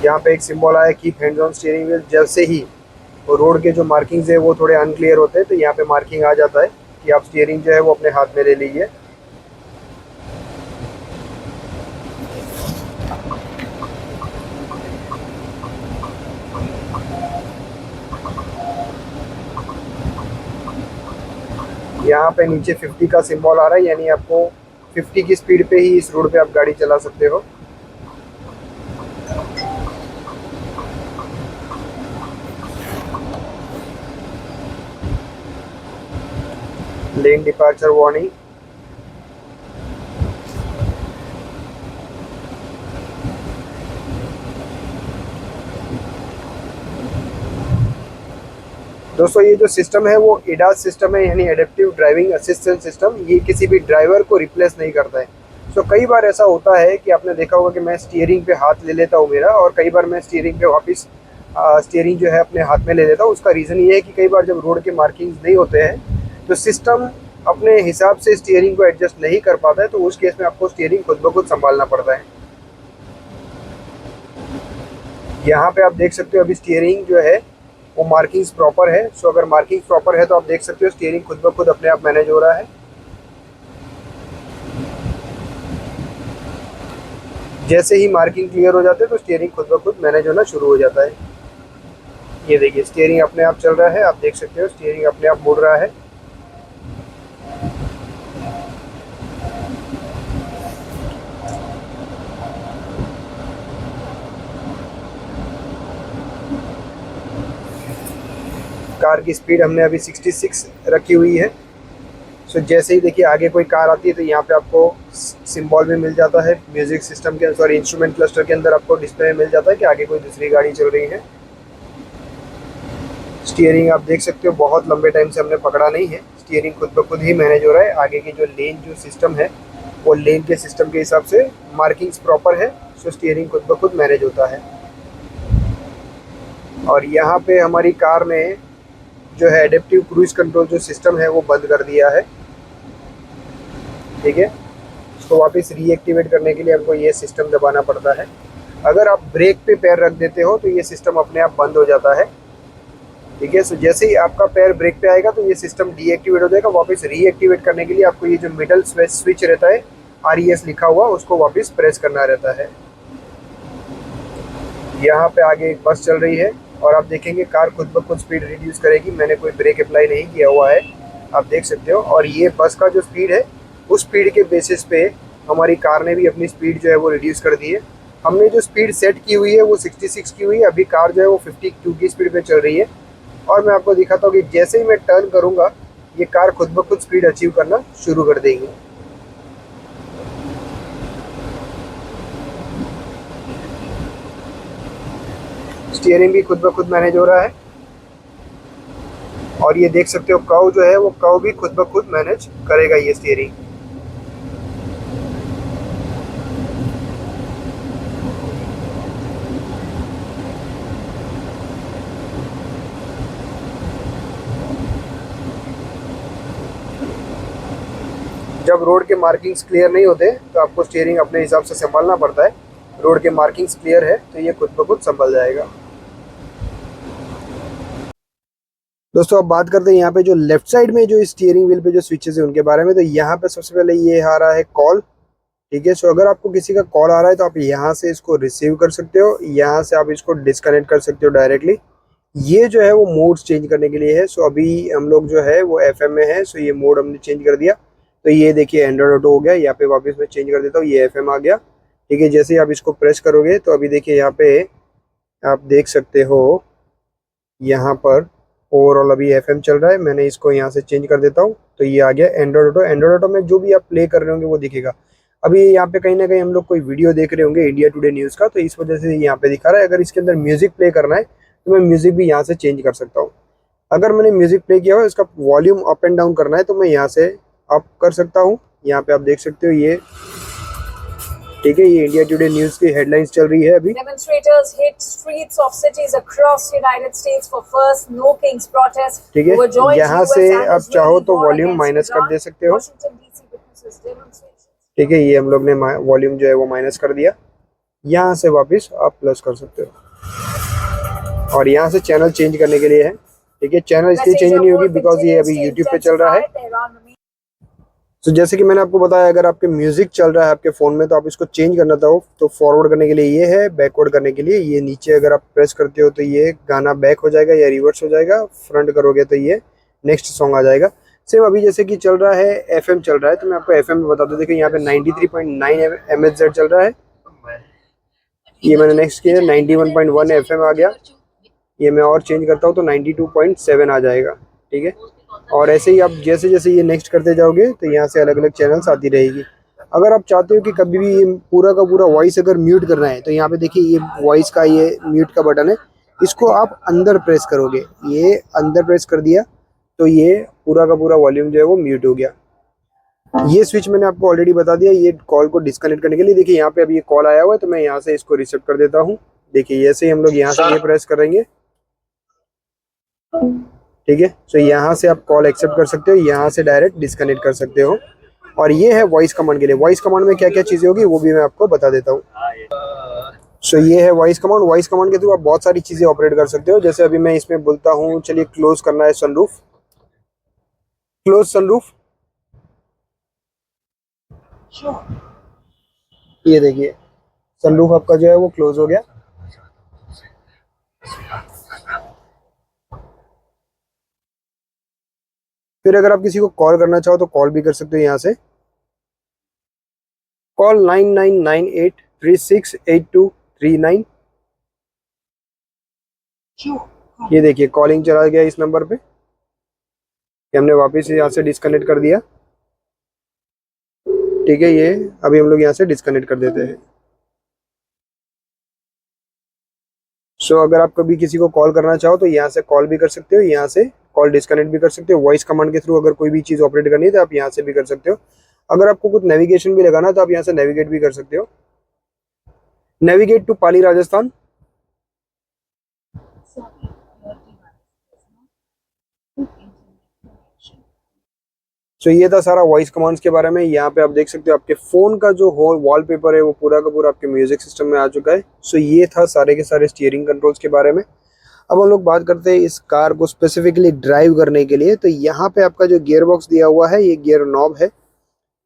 यहाँ पे एक सिंबल आया keep hands on steering wheel. जैसे ही वो रोड के जो मार्किंग्स है वो थोड़े अनक्लियर होते हैं तो यहाँ पे मार्किंग आ जाता है कि आप स्टीयरिंग जो है वो अपने हाथ में ले लीजिए। यहाँ पे नीचे 50 का सिंबल आ रहा है, यानी आपको 50 की स्पीड पे ही इस रोड पे आप गाड़ी चला सकते हो। Lane departure warning. दोस्तों ये जो सिस्टम है वो एडास सिस्टम है, यानी एडेप्टिव ड्राइविंग असिस्टेंट सिस्टम। ये किसी भी ड्राइवर को रिप्लेस नहीं करता है। सो कई बार ऐसा होता है कि आपने देखा होगा कि मैं स्टीयरिंग पे हाथ ले लेता हूँ मेरा, और कई बार मैं स्टीयरिंग पे वापस स्टीयरिंग जो है अपने हाथ में ले लेता हूँ। उसका रीज़न ये है कि कई बार जब रोड के मार्किंग्स नहीं होते हैं तो सिस्टम अपने हिसाब से स्टीयरिंग को एडजस्ट नहीं कर पाता है, तो उस केस में आपको स्टीयरिंग खुद ब खुद संभालना पड़ता है। यहाँ पे आप देख सकते हो अभी स्टीयरिंग जो है वो मार्किंग्स प्रॉपर है। सो अगर मार्किंग्स प्रॉपर है तो आप देख सकते हो स्टीयरिंग खुद ब खुद अपने आप मैनेज हो रहा है। जैसे ही मार्किंग क्लियर हो जाते हैं तो स्टीयरिंग खुद ब खुद मैनेज होना शुरू हो जाता है। ये देखिए स्टीयरिंग अपने आप चल रहा है, आप देख सकते हो स्टीयरिंग अपने आप मुड़ रहा है। कार की स्पीड हमने अभी 66 रखी हुई है। सो जैसे ही देखिए आगे कोई कार आती है तो यहाँ पे आपको सिंबल भी मिल जाता है म्यूजिक सिस्टम के, सॉरी इंस्ट्रूमेंट क्लस्टर के अंदर आपको डिस्प्ले मिल जाता है कि आगे कोई दूसरी गाड़ी चल रही है। स्टीयरिंग आप देख सकते हो बहुत लंबे टाइम से हमने पकड़ा नहीं है, स्टीयरिंग खुद ब खुद ही मैनेज हो रहा है। आगे की जो लेन जो सिस्टम है वो लेन के सिस्टम के हिसाब से मार्किंग्स प्रॉपर है, सो स्टीयरिंग खुद ब खुद मैनेज होता है। और यहाँ पे हमारी कार ने जो है एडेप्टिव क्रूज कंट्रोल जो सिस्टम है वो बंद कर दिया है। ठीक है, इसको वापस रीएक्टिवेट करने के लिए आपको ये सिस्टम दबाना पड़ता है। अगर आप ब्रेक पे पैर रख देते हो तो ये सिस्टम अपने आप बंद हो जाता है। ठीक है, सो जैसे ही आपका पैर ब्रेक पे आएगा तो ये सिस्टम डीएक्टिवेट हो जाएगा। वापस रीएक्टिवेट करने के लिए आपको ये जो मिडल स्विच रहता है RES लिखा हुआ उसको वापस प्रेस करना रहता है। यहाँ पे आगे एक बस चल रही है और आप देखेंगे कार खुद ब खुद स्पीड रिड्यूस करेगी। मैंने कोई ब्रेक अप्लाई नहीं किया हुआ है, आप देख सकते हो। और ये बस का जो स्पीड है उस स्पीड के बेसिस पे हमारी कार ने भी अपनी स्पीड जो है वो रिड्यूस कर दी है। हमने जो स्पीड सेट की हुई है वो 66 की हुई है, अभी कार जो है वो 52 की स्पीड पे चल रही है। और मैं आपको दिखाता हूँ कि जैसे ही मैं टर्न करूँगा ये कार खुद ब खुद स्पीड अचीव करना शुरू कर देगी। स्टीयरिंग भी खुद ब खुद मैनेज हो रहा है। और ये देख सकते हो कर्व जो है वो कर्व भी खुद ब खुद मैनेज करेगा ये स्टीयरिंग। जब रोड के मार्किंग्स क्लियर नहीं होते तो आपको स्टीयरिंग अपने हिसाब से संभालना पड़ता है। रोड के मार्किंग्स क्लियर है तो ये खुद ब खुद संभल जाएगा। दोस्तों अब बात करते हैं यहाँ पे जो लेफ्ट साइड में जो स्टीयरिंग व्हील पे जो स्विचेस है उनके बारे में। तो यहाँ पे सबसे पहले ये आ रहा है कॉल। ठीक है, सो अगर आपको किसी का कॉल आ रहा है तो आप यहाँ से इसको रिसीव कर सकते हो, यहाँ से आप इसको डिस्कनेक्ट कर सकते हो डायरेक्टली। ये जो है वो मोड चेंज करने के लिए है। सो अभी हम लोग जो है वो FM में है, सो ये मोड हमने चेंज कर दिया। तो ये देखिए एंड्रॉइड ऑटो हो गया। यहाँ पे वापस मैं चेंज कर देता हूँ, ये FM आ गया। ठीक है, जैसे ही आप इसको प्रेस करोगे तो अभी देखिए यहाँ पे आप देख सकते हो यहाँ पर ओवरऑल अभी FM चल रहा है। मैंने इसको यहाँ से चेंज कर देता हूँ तो ये आ गया एंड्रॉइड ऑटो। एंड्रॉइड ऑटो में जो भी आप प्ले कर रहे होंगे वो दिखेगा। अभी यहाँ पे कहीं ना कहीं हम लोग कोई वीडियो देख रहे होंगे इंडिया टुडे न्यूज़ का, तो इस वजह से यहाँ पे दिखा रहा है। अगर इसके अंदर म्यूजिक प्ले करना है तो मैं म्यूजिक भी यहाँ से चेंज कर सकता हूँ। अगर मैंने म्यूजिक प्ले किया हुआ इसका वॉल्यूम अप एंड डाउन करना है तो मैं यहाँ से अप कर सकता हूँ। यहाँ पे आप देख सकते हो ये, ठीक है, ये इंडिया टुडे न्यूज की हेडलाइंस चल रही है अभी। Demonstrators hit streets of cities across United States for first No Kings protest. ठीक है, यहाँ से आप चाहो तो वॉल्यूम माइनस कर दे सकते हो। ठीक है, ये हम लोग ने वॉल्यूम जो है वो माइनस कर दिया। यहाँ से वापस आप प्लस कर सकते हो। और यहाँ से चैनल चेंज करने के लिए है। ठीक है, चैनल इसलिए चेंज नहीं होगी बिकॉज ये अभी यूट्यूब पे चल रहा है। तो जैसे कि मैंने आपको बताया, अगर आपके म्यूजिक चल रहा है आपके फ़ोन में तो आप इसको चेंज करना चाहो तो फॉरवर्ड करने के लिए ये है, बैकवर्ड करने के लिए ये नीचे अगर आप प्रेस करते हो तो ये गाना बैक हो जाएगा या रिवर्स हो जाएगा, फ्रंट करोगे तो ये नेक्स्ट सॉन्ग आ जाएगा। सेम अभी जैसे कि चल रहा है एफएम चल रहा है तो मैं आपको एफएम में बता दूं। देखिए यहाँ पे 93.9 MHz चल रहा है। ये मैंने नेक्स्ट किया 91.1 FM आ गया। ये मैं और चेंज करता हूँ तो 92.7 आ जाएगा। ठीक है, और ऐसे ही आप जैसे जैसे ये नेक्स्ट करते जाओगे तो यहाँ से अलग अलग चैनल्स आती रहेगी। अगर आप चाहते हो कि कभी भी ये पूरा का पूरा वॉइस अगर म्यूट करना है तो यहाँ पे देखिए ये वॉइस का ये म्यूट का बटन है, इसको आप अंदर प्रेस करोगे, ये अंदर प्रेस कर दिया तो ये पूरा का पूरा वॉल्यूम जो है वो म्यूट हो गया। ये स्विच मैंने आपको ऑलरेडी बता दिया, ये कॉल को डिस्कनेक्ट करने के लिए। देखिए यहाँ पे अभी ये कॉल आया हुआ है तो मैं यहाँ से इसको रिसेट कर देता हूँ। देखिए ऐसे ही हम लोग यहाँ से ये प्रेस करेंगे। ठीक है, तो यहाँ से आप कॉल एक्सेप्ट कर सकते हो, यहाँ से डायरेक्ट डिस्कनेक्ट कर सकते हो। और ये है वॉइस कमांड के लिए। वॉइस कमांड में क्या क्या चीज़ें होगी वो भी मैं आपको बता देता हूँ। सो ये है वॉइस कमांड। वॉइस कमांड के थ्रू आप बहुत सारी चीज़ें ऑपरेट कर सकते हो। जैसे अभी मैं इसमें बोलता हूँ, चलिए क्लोज करना है सनरूफ, क्लोज सनरूफ। ये देखिए सनरूफ आपका जो है वो क्लोज हो गया। फिर अगर आप किसी को कॉल करना चाहो तो कॉल भी कर सकते हो यहाँ से। कॉल 9998368239। ये देखिए कॉलिंग चला गया इस नंबर पे, हमने वापस यहाँ से डिस्कनेक्ट कर दिया। ठीक है, ये अभी हम लोग यहाँ से डिस्कनेक्ट कर देते हैं। सो अगर आप कभी किसी को कॉल करना चाहो तो यहाँ से कॉल भी कर सकते हो, यहाँ से कॉल डिस्कनेक्ट भी कर सकते हो। वॉइस कमांड के थ्रू अगर कोई भी चीज़ ऑपरेट करनी है तो आप यहाँ से भी कर सकते हो। अगर आपको कुछ नेविगेशन भी लगाना है तो आप यहाँ से नेविगेट भी कर सकते हो। नेविगेट टू पाली राजस्थान। तो ये था सारा वॉइस कमांड्स के बारे में। यहाँ पे आप देख सकते हो आपके फ़ोन का जो होल वॉलपेपर है वो पूरा का पूरा आपके म्यूजिक सिस्टम में आ चुका है। सो ये था सारे के सारे स्टीयरिंग कंट्रोल्स के बारे में। अब हम लोग बात करते हैं इस कार को स्पेसिफिकली ड्राइव करने के लिए। तो यहाँ पे आपका जो गियर बॉक्स दिया हुआ है ये गियर नॉब है,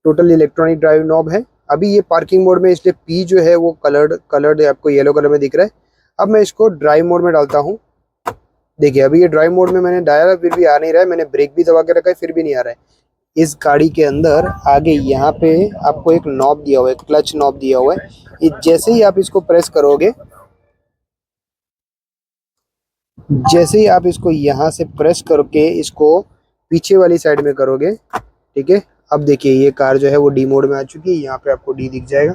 टोटल इलेक्ट्रॉनिक ड्राइव नॉब है। अभी ये पार्किंग मोड में इसलिए पी जो है वो कलर्ड आपको येलो कलर में दिख रहा है। अब मैं इसको ड्राइव मोड में डालता हूँ। देखिए अभी ये ड्राइव मोड में मैंने डाला फिर भी आ नहीं रहा है, मैंने ब्रेक भी दबा के रखा है फिर भी नहीं आ रहा है। इस गाड़ी के अंदर आगे यहाँ पे आपको एक नॉब दिया हुआ है, क्लच नॉब दिया हुआ है। ये जैसे ही आप इसको प्रेस करोगे, जैसे ही आप इसको यहाँ से प्रेस करके इसको पीछे वाली साइड में करोगे, ठीक है, अब देखिए ये कार जो है वो डी मोड में आ चुकी है। यहाँ पे आपको डी दिख जाएगा।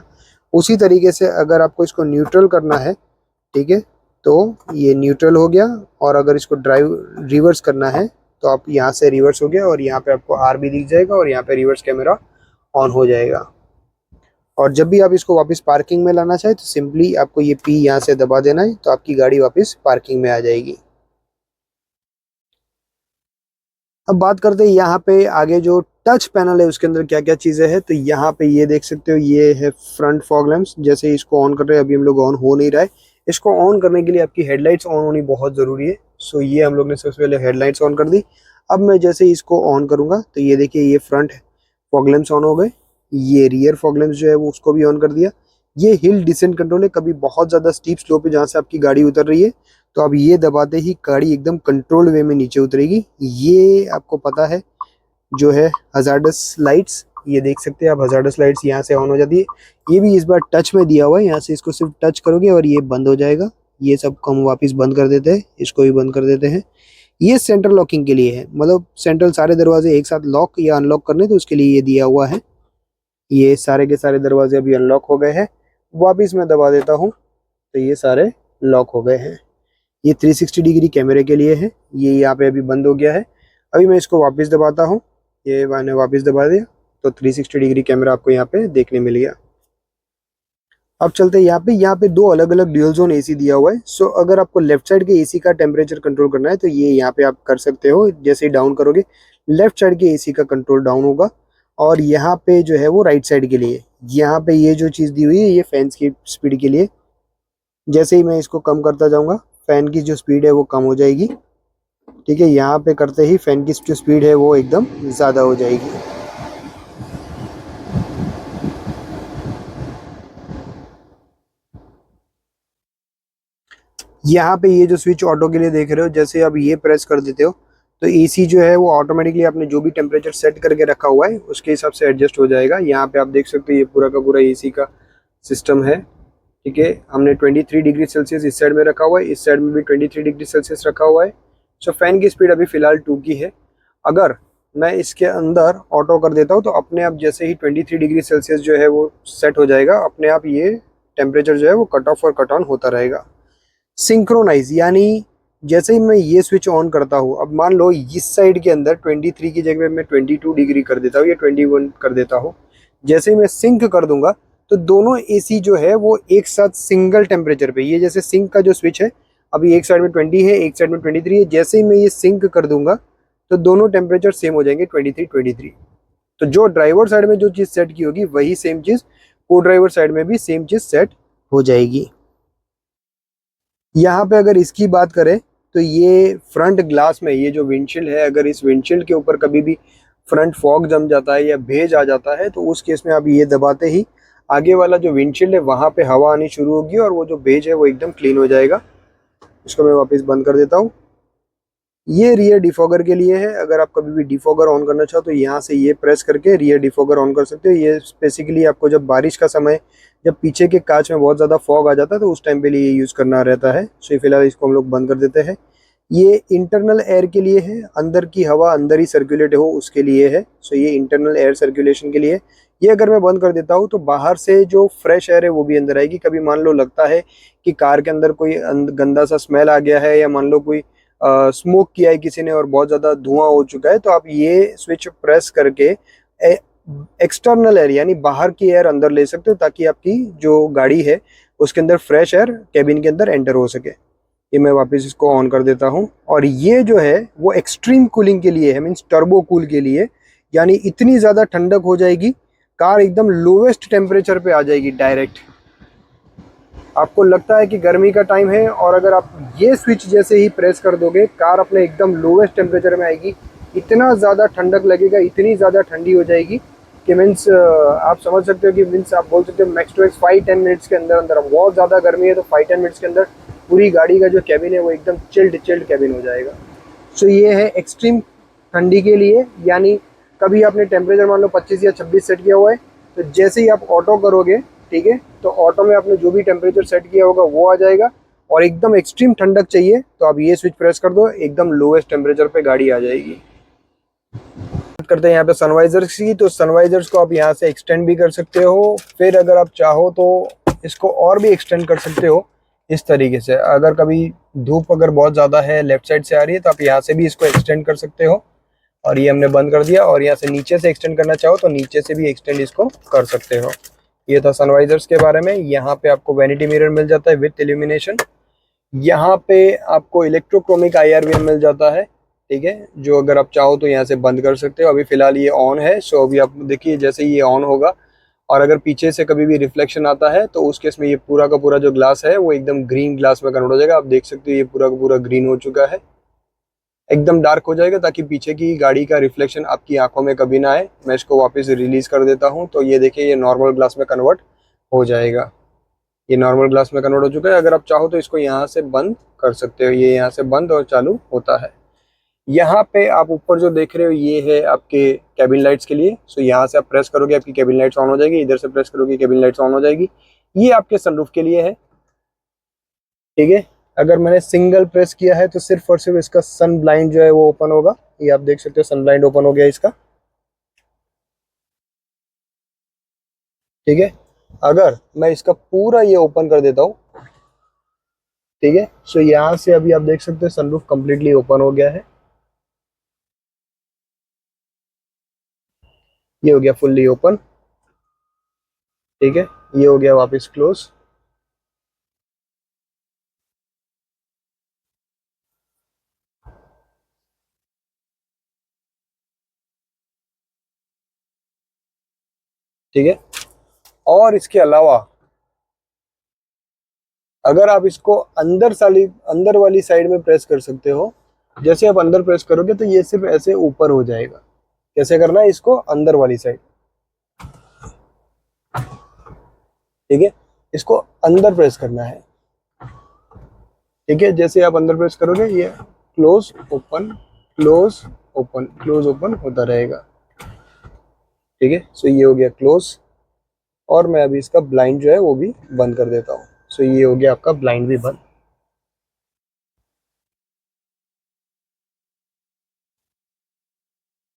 उसी तरीके से अगर आपको इसको न्यूट्रल करना है, ठीक है, तो ये न्यूट्रल हो गया। और अगर इसको ड्राइव रिवर्स करना है तो आप यहाँ से रिवर्स हो गया और यहाँ पे आपको आर भी दिख जाएगा और यहाँ पे रिवर्स कैमरा ऑन हो जाएगा। और जब भी आप इसको वापस पार्किंग में लाना चाहे तो सिंपली आपको ये पी यहाँ से दबा देना है तो आपकी गाड़ी वापस पार्किंग में आ जाएगी। अब बात करते हैं यहाँ पे आगे जो टच पैनल है उसके अंदर क्या क्या चीज़ें हैं। तो यहाँ पे ये देख सकते हो ये है फ्रंट फॉग लैंप्स। जैसे इसको ऑन कर रहे हैं, अभी हम लोग ऑन हो नहीं रहा है। इसको ऑन करने के लिए आपकी हेडलाइट्स ऑन होनी बहुत ज़रूरी है। सो ये हम लोग ने सबसे पहले हेडलाइट्स ऑन कर दी। अब मैं जैसे इसको ऑन करूँगा तो ये देखिए ये फ्रंट फॉग लैंप्स ऑन हो गए। ये रियर फॉग लैंप्स जो है वो उसको भी ऑन कर दिया। ये हिल डिसेंट कंट्रोल है, कभी बहुत ज़्यादा स्टीप स्लोप पे जहाँ से आपकी गाड़ी उतर रही है तो अब ये दबाते ही गाड़ी एकदम कंट्रोल्ड वे में नीचे उतरेगी। ये आपको पता है जो है हजार्डस लाइट्स, ये देख सकते हैं आप हजार्डस लाइट्स यहाँ से ऑन हो जाती है। ये भी इस बार टच में दिया हुआ है, यहाँ से इसको सिर्फ टच करोगे और ये बंद हो जाएगा। ये सब हम वापस बंद कर देते हैं, इसको भी बंद कर देते हैं। ये सेंट्रल लॉकिंग के लिए है, मतलब सेंट्रल सारे दरवाजे एक साथ लॉक या अनलॉक करने तो उसके लिए ये दिया हुआ है। ये सारे के सारे दरवाजे अभी अनलॉक हो गए हैं। वापिस मैं दबा देता हूँ तो ये सारे लॉक हो गए हैं। ये 360 डिग्री कैमरे के लिए है। ये यहाँ पे अभी बंद हो गया है। अभी मैं इसको वापस दबाता हूँ, ये मैंने वापस दबा दिया तो 360 डिग्री कैमरा आपको यहाँ पे देखने मिल गया। अब चलते हैं यहाँ पे दो अलग अलग ड्यूल जोन एसी दिया हुआ है। सो अगर आपको लेफ्ट साइड के एसी का टेम्परेचर कंट्रोल करना है तो ये यहाँ पे आप कर सकते हो। जैसे ही डाउन करोगे लेफ्ट साइड के एसी का कंट्रोल डाउन होगा, और यहाँ पे जो है वो राइट साइड के लिए। यहाँ पे ये जो चीज़ दी हुई है ये फैंस की स्पीड के लिए। जैसे ही मैं इसको कम करता जाऊँगा फैन की जो स्पीड है वो कम हो जाएगी। ठीक है, यहाँ पे करते ही फैन की जो स्पीड है वो एकदम ज़्यादा हो जाएगी। यहाँ पे ये जो स्विच ऑटो के लिए देख रहे हो, जैसे अब ये प्रेस कर देते हो तो एसी जो है वो ऑटोमेटिकली आपने जो भी टेम्परेचर सेट करके रखा हुआ है उसके हिसाब से एडजस्ट हो जाएगा। यहाँ पे आप देख सकते हो ये पूरा का पूरा एसी का सिस्टम है। ठीक है, हमने 23 डिग्री सेल्सियस इस साइड में रखा हुआ है, इस साइड में भी 23 डिग्री सेल्सियस रखा हुआ है। सो फैन की स्पीड अभी फिलहाल 2 की है। अगर मैं इसके अंदर ऑटो कर देता हूँ तो अपने आप जैसे ही 23 डिग्री सेल्सियस जो है वो सेट हो जाएगा, अपने आप ये टेम्परेचर जो है वो कट ऑफ और कट ऑन होता रहेगा। सिंक्रोनाइज यानी जैसे ही मैं ये स्विच ऑन करता हूँ, अब मान लो इस साइड के अंदर 23 की जगह मैं 22 डिग्री कर देता हूँ या 21 कर देता हूँ। जैसे ही मैं सिंक कर दूंगा तो दोनों एसी जो है वो एक साथ सिंगल टेम्परेचर पे, ये जैसे सिंक का जो स्विच है अभी एक साइड में 20 है एक साइड में 23 है, जैसे ही मैं ये सिंक कर दूंगा तो दोनों टेम्परेचर सेम हो जाएंगे 23। तो जो ड्राइवर साइड में जो चीज़ सेट की होगी वही सेम चीज़ को ड्राइवर साइड में भी सेम चीज़ सेट हो जाएगी। यहाँ पे अगर इसकी बात करें तो ये फ्रंट ग्लास में ये जो विंडशील्ड है, अगर इस विंडशील्ड के ऊपर कभी भी फ्रंट फॉग जम जाता है या भेज आ जाता है तो उस केस में आप ये दबाते ही आगे वाला जो विंडशील्ड है वहाँ पे हवा आनी शुरू होगी और वो जो भेज है वो एकदम क्लीन हो जाएगा। इसको मैं वापस बंद कर देता हूँ। ये रियर डिफॉगर के लिए है। अगर आप कभी भी डिफॉगर ऑन करना चाहो तो यहाँ से ये प्रेस करके रियर डिफॉगर ऑन कर सकते हो। ये स्पेसिकली आपको जब बारिश का समय, जब पीछे के कांच में बहुत ज़्यादा फॉग आ जाता है तो उस टाइम पे लिए यूज़ करना रहता है। सो फिलहाल इसको हम लोग बंद कर देते हैं। ये इंटरनल एयर के लिए है, अंदर की हवा अंदर ही सर्कुलेट हो उसके लिए है। सो ये इंटरनल एयर सर्कुलेशन के लिए। ये अगर मैं बंद कर देता हूँ तो बाहर से जो फ्रेश एयर है वो भी अंदर आएगी। कभी मान लो लगता है कि कार के अंदर कोई गंदा सा स्मेल आ गया है या मान लो कोई स्मोक किया है किसी ने और बहुत ज़्यादा धुआं हो चुका है, तो आप ये स्विच प्रेस करके एक्सटर्नल एयर यानी बाहर की एयर अंदर ले सकते हो ताकि आपकी जो गाड़ी है उसके अंदर फ्रेश एयर कैबिन के अंदर एंटर हो सके। ये मैं वापस इसको ऑन कर देता हूँ। और ये जो है वो एक्सट्रीम कूलिंग के लिए है, मीन्स टर्बो कूल के लिए। यानी इतनी ज़्यादा ठंडक हो जाएगी, कार एकदम लोवेस्ट टेम्परेचर पे आ जाएगी डायरेक्ट। आपको लगता है कि गर्मी का टाइम है और अगर आप ये स्विच जैसे ही प्रेस कर दोगे कार अपने एकदम लोवेस्ट टेम्परेचर में आएगी। इतना ज़्यादा ठंडक लगेगा, इतनी ज़्यादा ठंडी हो जाएगी कि मीन्स आप समझ सकते हो कि मीन्स आप बोल सकते हो मैक्स टू मैक्स 5-10 मिनट्स के अंदर अंदर। बहुत ज़्यादा गर्मी है तो 5-10 मिनट्स के अंदर पूरी गाड़ी का जो कैबिन है वो एकदम चिल्ड चिल्ड कैबिन हो जाएगा। सो ये है एक्सट्रीम ठंडी के लिए। यानी कभी आपने टेम्परेचर मान लो 25 या 26 सेट किया हुआ है तो जैसे ही आप ऑटो करोगे, ठीक है, तो ऑटो में आपने जो भी टेम्परेचर सेट किया होगा वो आ जाएगा। और एकदम एक्सट्रीम ठंडक चाहिए तो आप ये स्विच प्रेस कर दो, एकदम लोवेस्ट टेम्परेचर पे गाड़ी आ जाएगी। बात करते हैं यहाँ पे सनवाइजर्स की, तो सनवाइजर्स को आप यहाँ से एक्सटेंड भी कर सकते हो। फिर अगर आप चाहो तो इसको और भी एक्सटेंड कर सकते हो इस तरीके से। अगर कभी धूप अगर बहुत ज़्यादा है लेफ्ट साइड से आ रही है तो आप यहाँ से भी इसको एक्सटेंड कर सकते हो। और ये हमने बंद कर दिया। और यहाँ से नीचे से एक्सटेंड करना चाहो तो नीचे से भी एक्सटेंड इसको कर सकते हो। ये था सनवाइजर्स के बारे में। यहाँ पे आपको वैनिटी मिरर मिल जाता है विथ इल्यूमिनेशन। यहाँ पे आपको इलेक्ट्रोक्रोमिक IR मिल जाता है, ठीक है, जो अगर आप चाहो तो यहाँ से बंद कर सकते हो। अभी फिलहाल ये ऑन है। सो अभी आप देखिए जैसे ये ऑन होगा और अगर पीछे से कभी भी रिफ्लेक्शन आता है तो उस केस में ये पूरा का पूरा जो ग्लास है वो एकदम ग्रीन ग्लास में कन्वर्ट हो जाएगा। आप देख सकते हो ये पूरा का पूरा ग्रीन हो चुका है, एकदम डार्क हो जाएगा ताकि पीछे की गाड़ी का रिफ्लेक्शन आपकी आंखों में कभी ना आए। मैं इसको वापस रिलीज कर देता हूँ तो ये देखिए ये नॉर्मल ग्लास में कन्वर्ट हो जाएगा। ये नॉर्मल ग्लास में कन्वर्ट हो चुका है। अगर आप चाहो तो इसको यहाँ से बंद कर सकते हो। ये यहाँ से बंद और चालू होता है। यहाँ पे आप ऊपर जो देख रहे हो ये है आपके कैबिन लाइट्स के लिए। सो यहाँ से आप प्रेस करोगे आपकी कैबिन लाइट्स ऑन हो जाएगी, इधर से प्रेस करोगे कैबिन लाइट्स ऑन हो जाएगी। ये आपके सनरूफ के लिए है, ठीक है। अगर मैंने सिंगल प्रेस किया है तो सिर्फ और सिर्फ इसका सन ब्लाइंड जो है वो ओपन होगा। ये आप देख सकते हो सन ब्लाइंड ओपन हो गया इसका, ठीक है। अगर मैं इसका पूरा ये ओपन कर देता हूँ, ठीक है। सो यहाँ से अभी आप देख सकते हैं सनरूफ कंप्लीटली ओपन हो गया है। ये हो गया फुल्ली ओपन, ठीक है। ये हो गया वापस क्लोज। ठीक है। और इसके अलावा अगर आप इसको अंदर वाली साइड में प्रेस कर सकते हो, जैसे आप अंदर प्रेस करोगे तो ये सिर्फ ऐसे ऊपर हो जाएगा। कैसे करना है इसको, अंदर वाली साइड, ठीक है। इसको अंदर प्रेस करना है, ठीक है। जैसे आप अंदर प्रेस करोगे ये close open close open close open होता रहेगा, ठीक है। सो ये हो गया क्लोज। और मैं अभी इसका ब्लाइंड जो है वो भी बंद कर देता हूँ। सो ये हो गया आपका ब्लाइंड भी बंद।